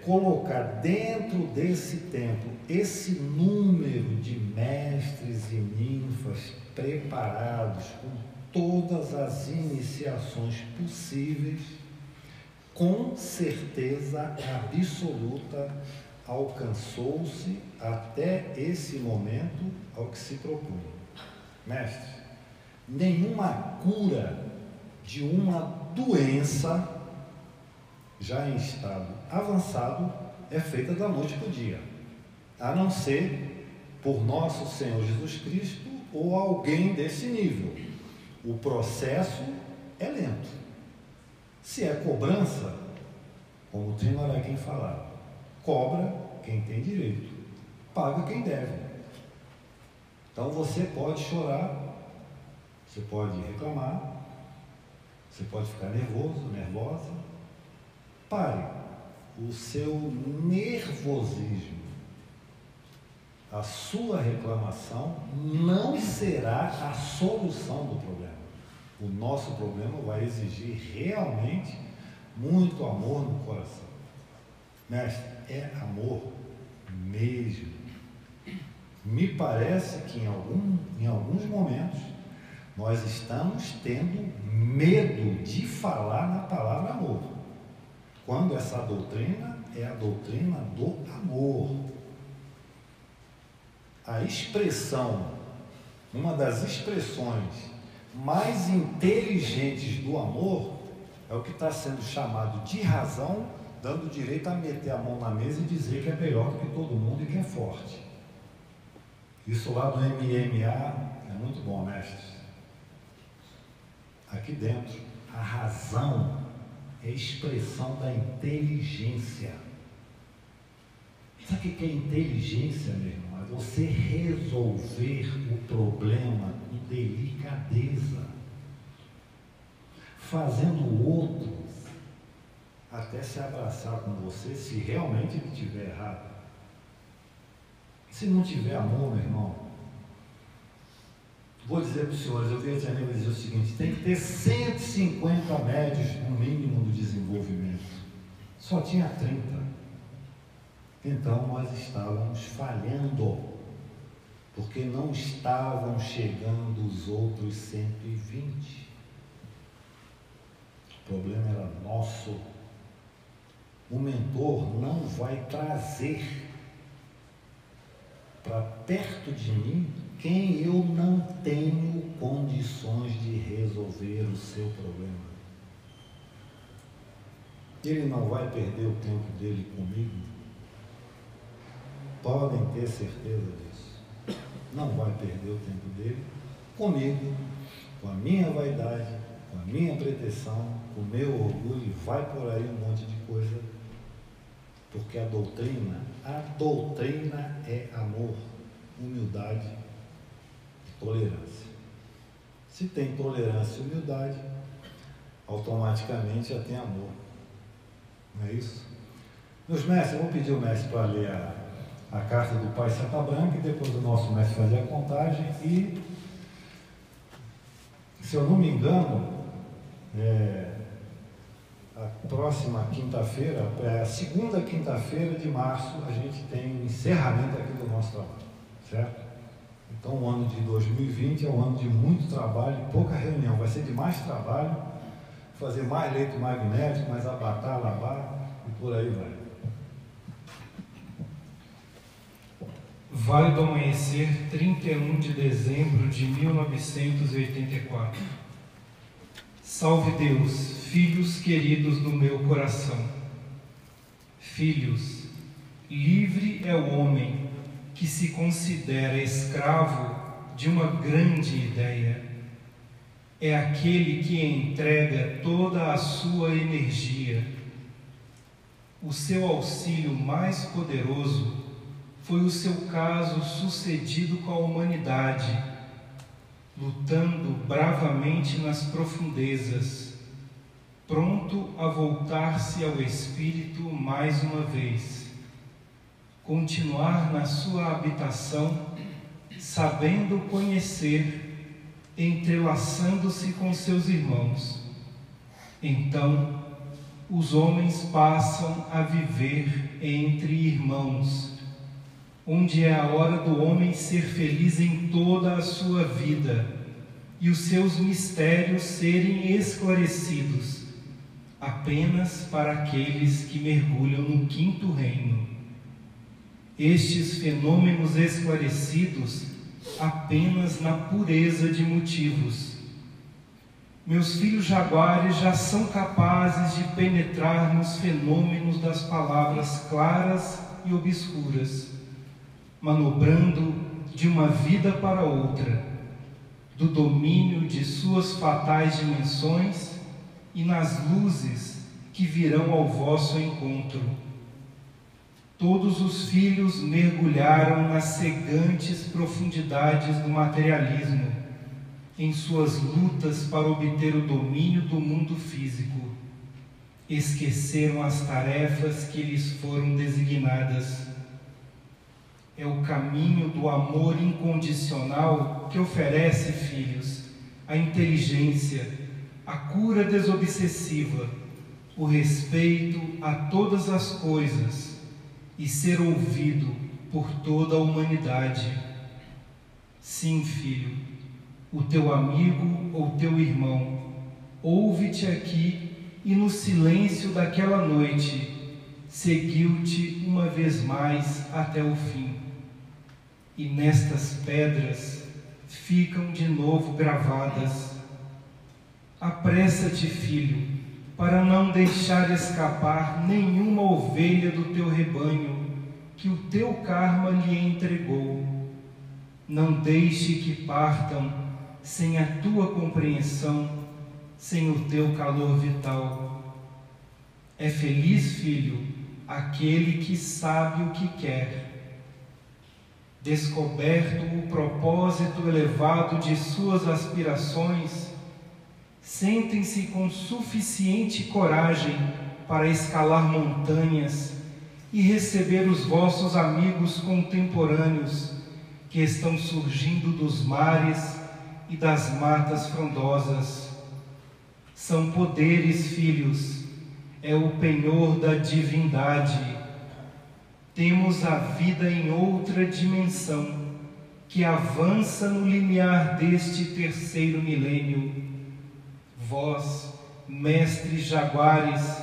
colocar dentro desse templo esse número de mestres e ninfas preparados com todas as iniciações possíveis, com certeza absoluta alcançou-se até esse momento ao que se propunha. Mestre, nenhuma cura de uma doença já em estado avançado é feita da noite para o dia, a não ser por nosso Senhor Jesus Cristo ou alguém desse nível. O processo é lento. Se é cobrança, como o Trino Araquém falava, cobra quem tem direito, paga quem deve. Então você pode chorar, você pode reclamar, você pode ficar nervoso, nervosa. Pare. O seu nervosismo, a sua reclamação não será a solução do problema. O nosso problema vai exigir realmente muito amor no coração. Mestre, é amor mesmo. Me parece que em alguns momentos nós estamos tendo medo de falar na palavra amor, quando essa doutrina é a doutrina do amor. a expressão, uma das expressões mais inteligentes do amor é o que está sendo chamado de razão, dando direito a meter a mão na mesa e dizer que é melhor do que todo mundo e que é forte. Isso lá do MMA é muito bom, mestre. Aqui dentro, a razão é a expressão da inteligência. Sabe o que é inteligência, meu irmão? É você resolver o problema com delicadeza, fazendo o outro até se abraçar com você, se realmente ele estiver errado. Se não tiver amor, meu irmão, vou dizer para os senhores, eu vi a Tia Neva dizer o seguinte: tem que ter 150 médios no mínimo do desenvolvimento. Só tinha 30. Então nós estávamos falhando, porque não estavam chegando os outros 120. O problema era nosso. O mentor não vai trazer para perto de mim quem eu não tenho condições de resolver o seu problema. Ele não vai perder o tempo dele comigo. Podem ter certeza disso. Não vai perder o tempo dele comigo, com a minha vaidade, com a minha pretensão, com o meu orgulho, e vai por aí um monte de coisa. Porque a doutrina é amor, humildade e tolerância. Se tem tolerância e humildade, automaticamente já tem amor. Não é isso? Meus mestres, eu vou pedir o mestre para ler a carta do Pai Santa Branca, e depois o nosso mestre fazer a contagem. E, se eu não me engano, a próxima quinta-feira, a segunda quinta-feira de março, a gente tem o encerramento aqui do nosso trabalho, certo? Então o ano de 2020 é um ano de muito trabalho e pouca reunião. Vai ser de mais trabalho, fazer mais leito magnético, mais abatar, lavar e por aí vai. Vale do Amanhecer, 31 de dezembro de 1984. Salve Deus, filhos queridos do meu coração. Filhos, livre é o homem que se considera escravo de uma grande ideia. É aquele que entrega toda a sua energia. O seu auxílio mais poderoso foi o seu caso sucedido com a humanidade, lutando bravamente nas profundezas, pronto a voltar-se ao Espírito mais uma vez, continuar na sua habitação, sabendo conhecer, entrelaçando-se com seus irmãos. Então, os homens passam a viver entre irmãos, onde é a hora do homem ser feliz em toda a sua vida e os seus mistérios serem esclarecidos, apenas para aqueles que mergulham no quinto reino. Estes fenômenos esclarecidos apenas na pureza de motivos. Meus filhos jaguares já são capazes de penetrar nos fenômenos das palavras claras e obscuras, manobrando de uma vida para outra, do domínio de suas fatais dimensões e nas luzes que virão ao vosso encontro. Todos os filhos mergulharam nas cegantes profundidades do materialismo, em suas lutas para obter o domínio do mundo físico. Esqueceram as tarefas que lhes foram designadas. É o caminho do amor incondicional que oferece, filhos, a inteligência, a cura desobsessiva, o respeito a todas as coisas e ser ouvido por toda a humanidade. Sim, filho, o teu amigo ou teu irmão ouve-te aqui e no silêncio daquela noite seguiu-te uma vez mais até o fim. e nestas pedras ficam de novo gravadas. Apressa-te, filho, para não deixar escapar nenhuma ovelha do teu rebanho que o teu karma lhe entregou. Não deixe que partam sem a tua compreensão, sem o teu calor vital. É feliz, filho, aquele que sabe o que quer. Descoberto o propósito elevado de suas aspirações, sentem-se com suficiente coragem para escalar montanhas e receber os vossos amigos contemporâneos que estão surgindo dos mares e das matas frondosas. São poderes, filhos, é o penhor da divindade. Temos a vida em outra dimensão, que avança no limiar deste terceiro milênio. Vós, mestres jaguares,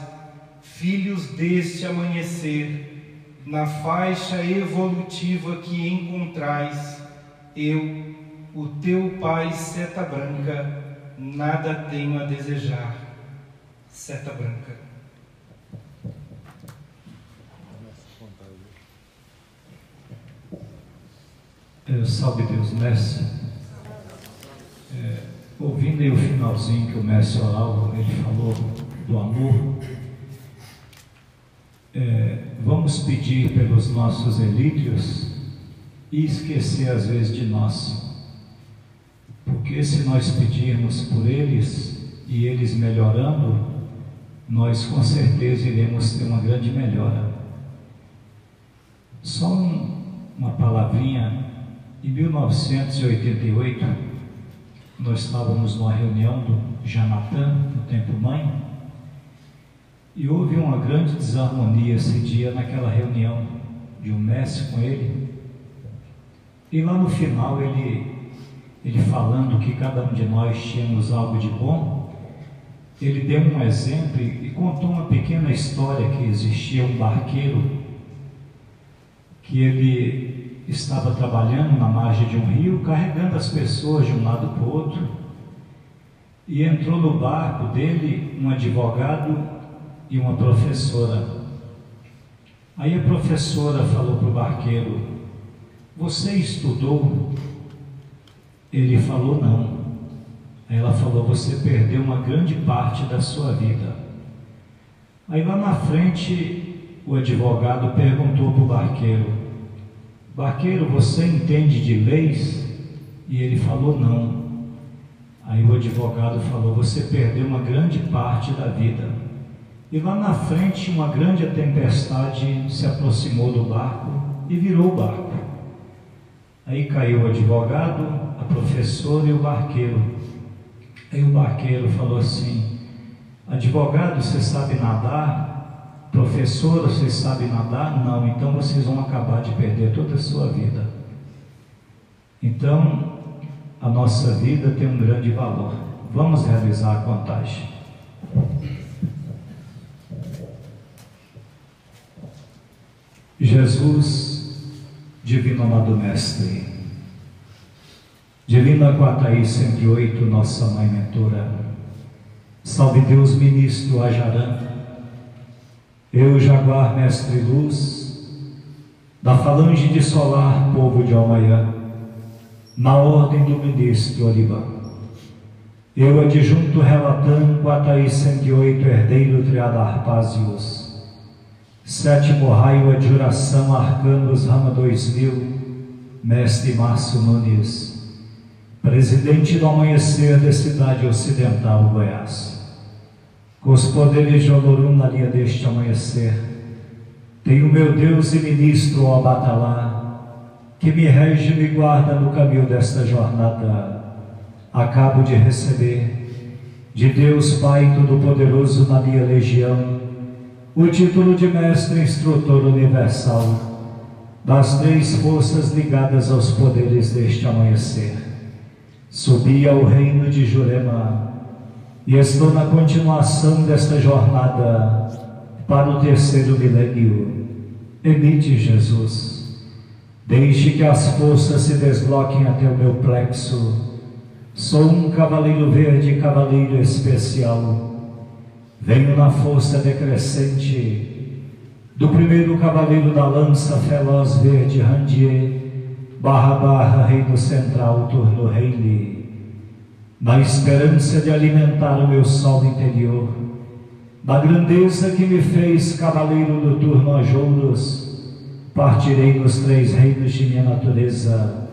filhos deste amanhecer, na faixa evolutiva que encontrais, eu, o teu pai seta branca, nada tenho a desejar. Seta branca. Salve Deus, mestre. Ouvindo aí o finalzinho que o mestre oral, ele falou do amor, vamos pedir pelos nossos elítrios e esquecer às vezes de nós, porque se nós pedirmos por eles e eles melhorando, nós com certeza iremos ter uma grande melhora. Só uma palavrinha. Em 1988, nós estávamos numa reunião do Janatã, no Templo Mãe, e houve uma grande desarmonia esse dia naquela reunião de um mestre com ele. E lá no final, ele falando que cada um de nós tínhamos algo de bom, ele deu um exemplo e contou uma pequena história que existia um barqueiro que ele estava trabalhando na margem de um rio, carregando as pessoas de um lado para o outro, e entrou no barco dele um advogado e uma professora. Aí a professora falou para o barqueiro: você estudou? Ele falou não. Aí ela falou: você perdeu uma grande parte da sua vida. Aí lá na frente o advogado perguntou para o barqueiro: barqueiro, você entende de leis? E ele falou não. Aí o advogado falou: você perdeu uma grande parte da vida. E lá na frente uma grande tempestade se aproximou do barco e virou o barco. Aí caiu o advogado, a professora e o barqueiro. Aí o barqueiro falou assim: advogado, você sabe nadar? Professora, vocês sabem nadar? Não, então vocês vão acabar de perder toda a sua vida. Então, a nossa vida tem um grande valor. Vamos realizar a contagem. Jesus, Divino Amado Mestre, Divina Quataí 108, nossa Mãe Mentora, salve Deus, Ministro Ajarã, eu, Jaguar, Mestre Luz, da falange de Solar, povo de Almaiã, na ordem do Ministro Olivã, eu, adjunto Relatã, Quataí 108, herdeiro Triadarpásios, sétimo raio, adjuração, Arcanos, Rama 2000, Mestre Márcio Nunes, presidente do Amanhecer da cidade ocidental, Goiás. Com os poderes de Olorum na linha deste amanhecer, tenho meu Deus e ministro, ó Batalá, que me rege e me guarda no caminho desta jornada. Acabo de receber de Deus Pai Todo-Poderoso na minha legião o título de Mestre Instrutor Universal das três forças ligadas aos poderes deste amanhecer. Subi ao reino de Jurema e estou na continuação desta jornada para o terceiro milênio. Emite, Jesus, Deixe que as forças se desloquem até o meu plexo. Sou um cavaleiro verde, cavaleiro especial. Venho na força decrescente do primeiro cavaleiro da lança feroz verde Randier, // rei do central turno Reile, na esperança de alimentar o meu sol interior, da grandeza que me fez cavaleiro do turno Ajouros. Partirei nos 3 reinos de minha natureza,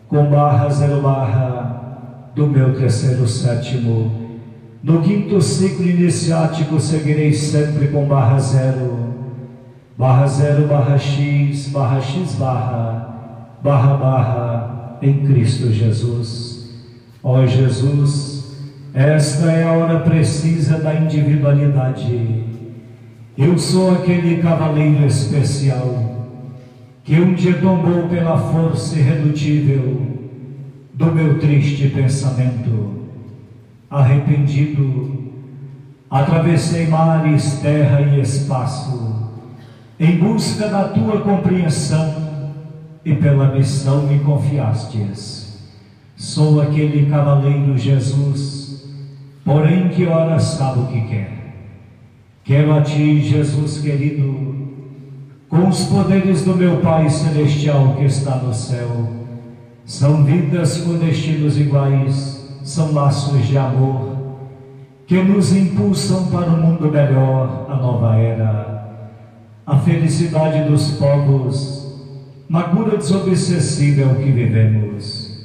com /0 do meu terceiro sétimo. No 5º ciclo iniciático seguirei sempre com /0, /0 x // em Cristo Jesus. Ó Jesus, esta é a hora precisa da individualidade. Eu sou aquele cavaleiro especial que um dia tombou pela força irredutível do meu triste pensamento. Arrependido, atravessei mares, terra e espaço, em busca da tua compreensão, e pela missão me confiastes. Sou aquele cavaleiro Jesus, porém que ora sabe o que quer. Quero a ti, Jesus querido, com os poderes do meu Pai Celestial que está no céu. São vidas com destinos iguais, são laços de amor que nos impulsam para um mundo melhor, a nova era, a felicidade dos povos, na cura desobsessível que vivemos.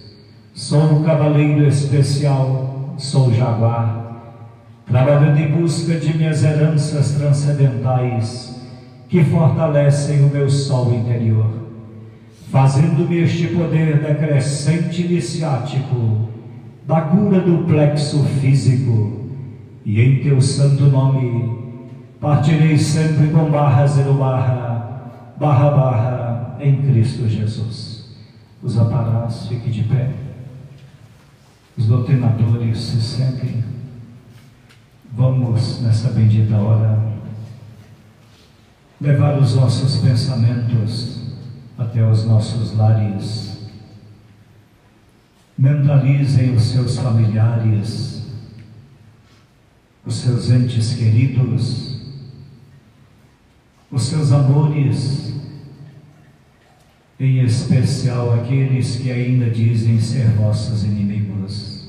Sou um cavaleiro especial, sou jaguar, trabalhando em busca de minhas heranças transcendentais que fortalecem o meu sol interior, fazendo-me este poder decrescente iniciático da cura do plexo físico, e em teu santo nome partirei sempre com /0 em Cristo Jesus. Os aparás, fiquem de pé. Os doutrinadores se sentem. Vamos, nessa bendita hora, levar os nossos pensamentos até os nossos lares. Mentalizem os seus familiares, os seus entes queridos, os seus amores, em especial aqueles que ainda dizem ser vossos inimigos.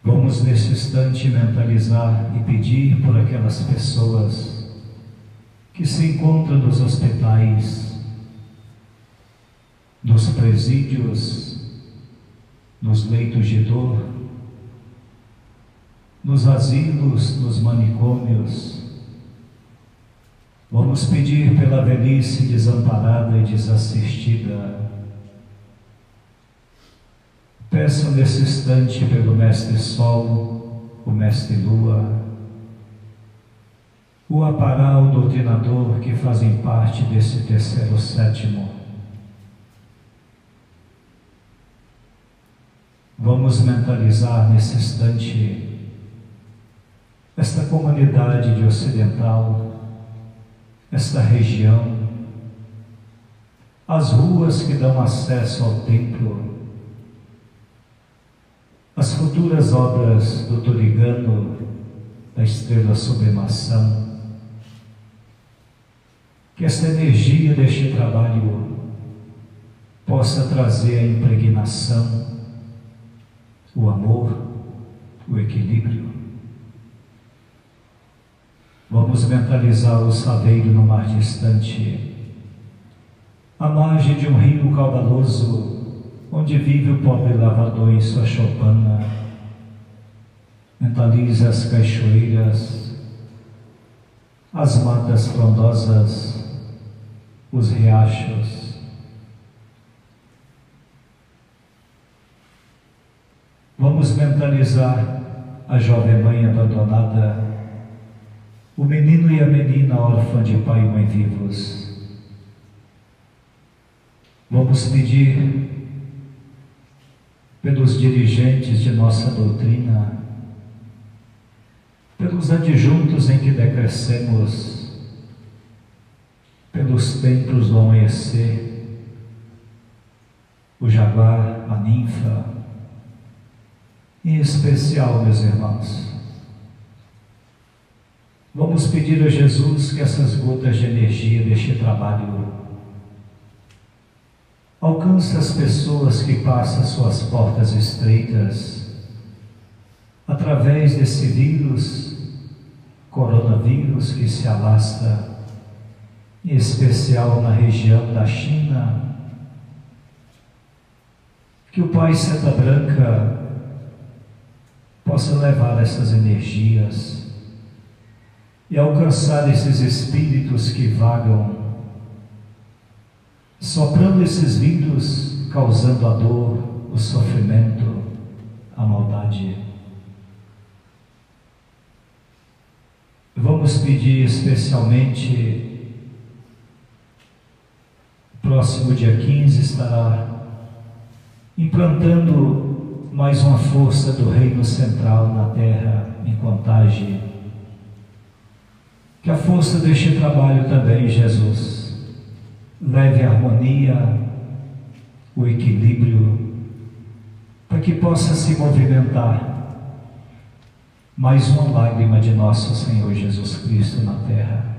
Vamos nesse instante mentalizar e pedir por aquelas pessoas que se encontram nos hospitais, nos presídios, nos leitos de dor, nos asilos, nos manicômios. Vamos pedir pela velhice desamparada e desassistida. Peçam nesse instante pelo Mestre Sol, o Mestre Lua, o apará, o doutrinador, que fazem parte desse terceiro sétimo. Vamos mentalizar nesse instante esta comunidade de Ocidental, esta região, as ruas que dão acesso ao templo, as futuras obras do Turigano, da Estrela Sublimação. Que esta energia deste trabalho possa trazer a impregnação, o amor, o equilíbrio. Vamos mentalizar o saveiro no mar distante, à margem de um rio caudaloso, onde vive o pobre lavador em sua choupana. Mentalize as cachoeiras, as matas frondosas, os riachos. Vamos mentalizar a jovem mãe abandonada, o menino e a menina órfã de pai e mãe vivos. Vamos pedir pelos dirigentes de nossa doutrina, pelos adjuntos em que decrescemos, pelos templos do amanhecer, o jaguar, a ninfa, em especial, meus irmãos, vamos pedir a Jesus que essas gotas de energia deste trabalho alcance as pessoas que passam suas portas estreitas através desse vírus, coronavírus que se alastra, em especial na região da China. Que o Pai Seta Branca possa levar essas energias e alcançar esses espíritos que vagam, soprando esses vírus, causando a dor, o sofrimento, a maldade. Vamos pedir especialmente, próximo dia 15 estará implantando mais uma força do Reino Central na Terra, em Contagem. Que a força deste trabalho também, Jesus, leve a harmonia, o equilíbrio, para que possa se movimentar mais uma lágrima de nosso Senhor Jesus Cristo na terra.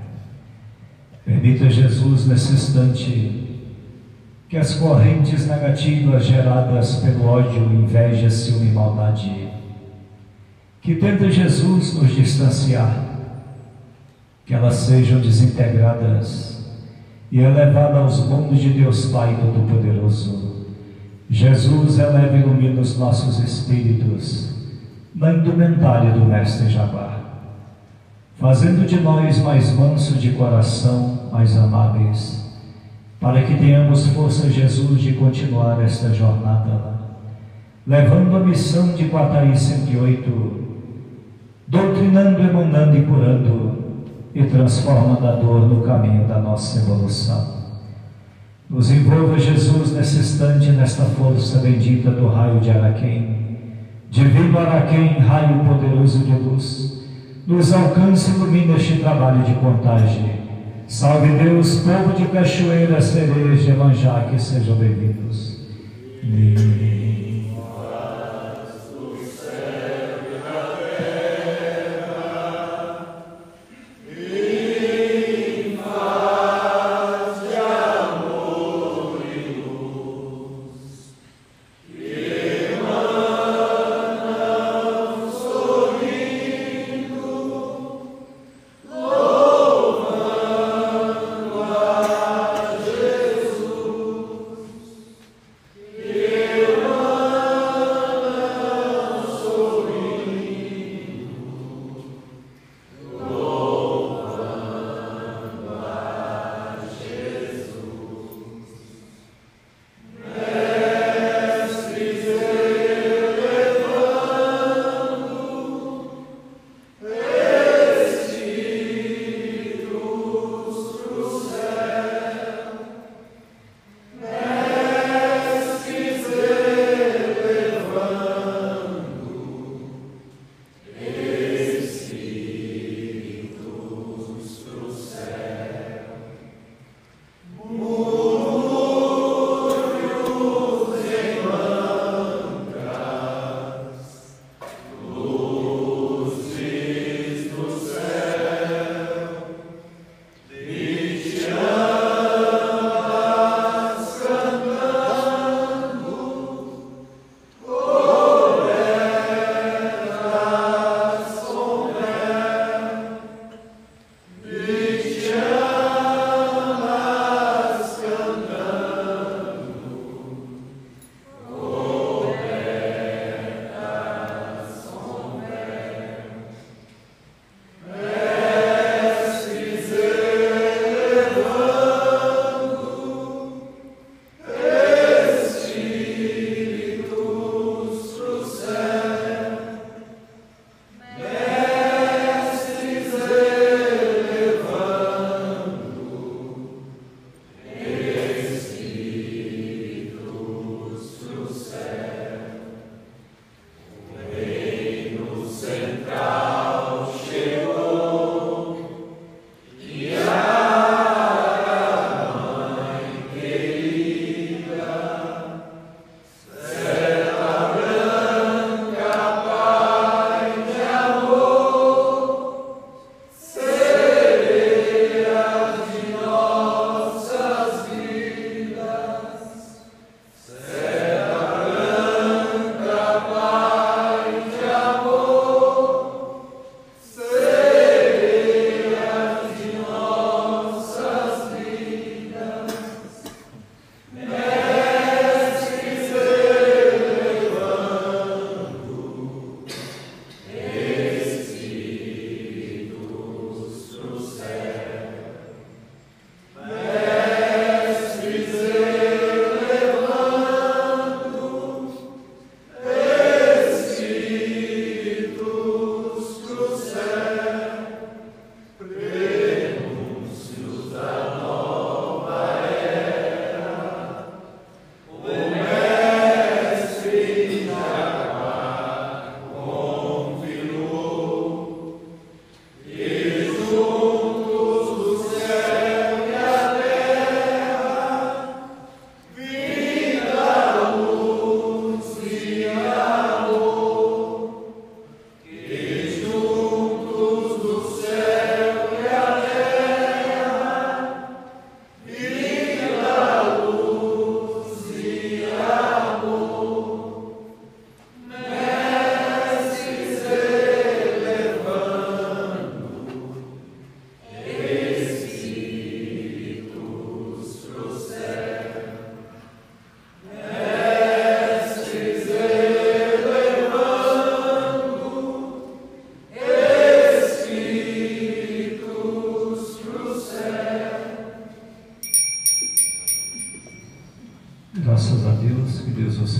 Permita, Jesus, nesse instante, que as correntes negativas geradas pelo ódio, inveja, ciúme e maldade, que tenta, Jesus, nos distanciar, que elas sejam desintegradas e elevadas aos mundos de Deus Pai Todo-Poderoso. Jesus, eleva e ilumina os nossos espíritos na indumentária do Mestre Jaguar, fazendo de nós mais mansos de coração, mais amáveis, para que tenhamos força, Jesus, de continuar esta jornada, levando a missão de Quataí 108, doutrinando, emanando e curando, e transformando a dor no caminho da nossa evolução. Nos envolva, Jesus, nesse instante, nesta força bendita do raio de Araquém. Divino Araquém, raio poderoso de luz, nos alcance e ilumine este trabalho de Contagem. Salve Deus, povo de Cachoeira, Sereias de Emanjá, que sejam bem-vindos. Yeah.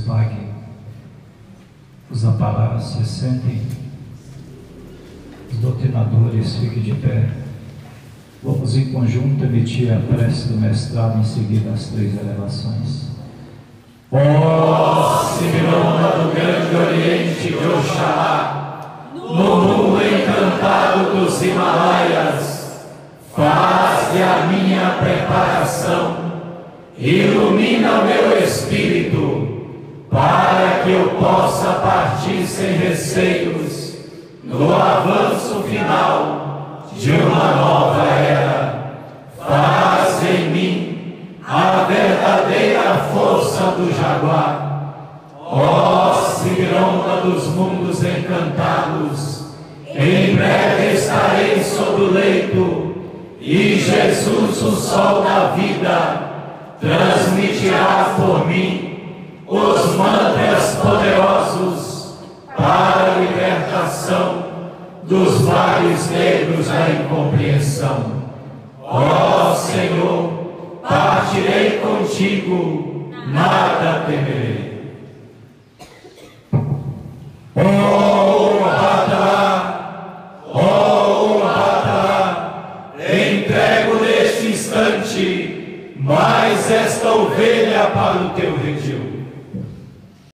pague. Os aparados se sentem, os doutrinadores fiquem de pé. Vamos em conjunto emitir a prece do mestrado, em seguida as 3 elevações. Ó Simirona do Grande Oriente de Oxalá, no mundo encantado dos Himalaias, faz-lhe a minha preparação, ilumina o meu espírito, para que eu possa partir sem receios no avanço final de uma nova era. Faz em mim a verdadeira força do jaguar. Ó Simirona dos mundos encantados, em breve estarei sob o leito, e Jesus, o sol da vida, transmitirá por mim os mantras poderosos para a libertação dos vales negros da incompreensão. Ó Senhor, partirei contigo, nada temerei. Oh Rata, entrego neste instante mais esta ovelha para o teu redil.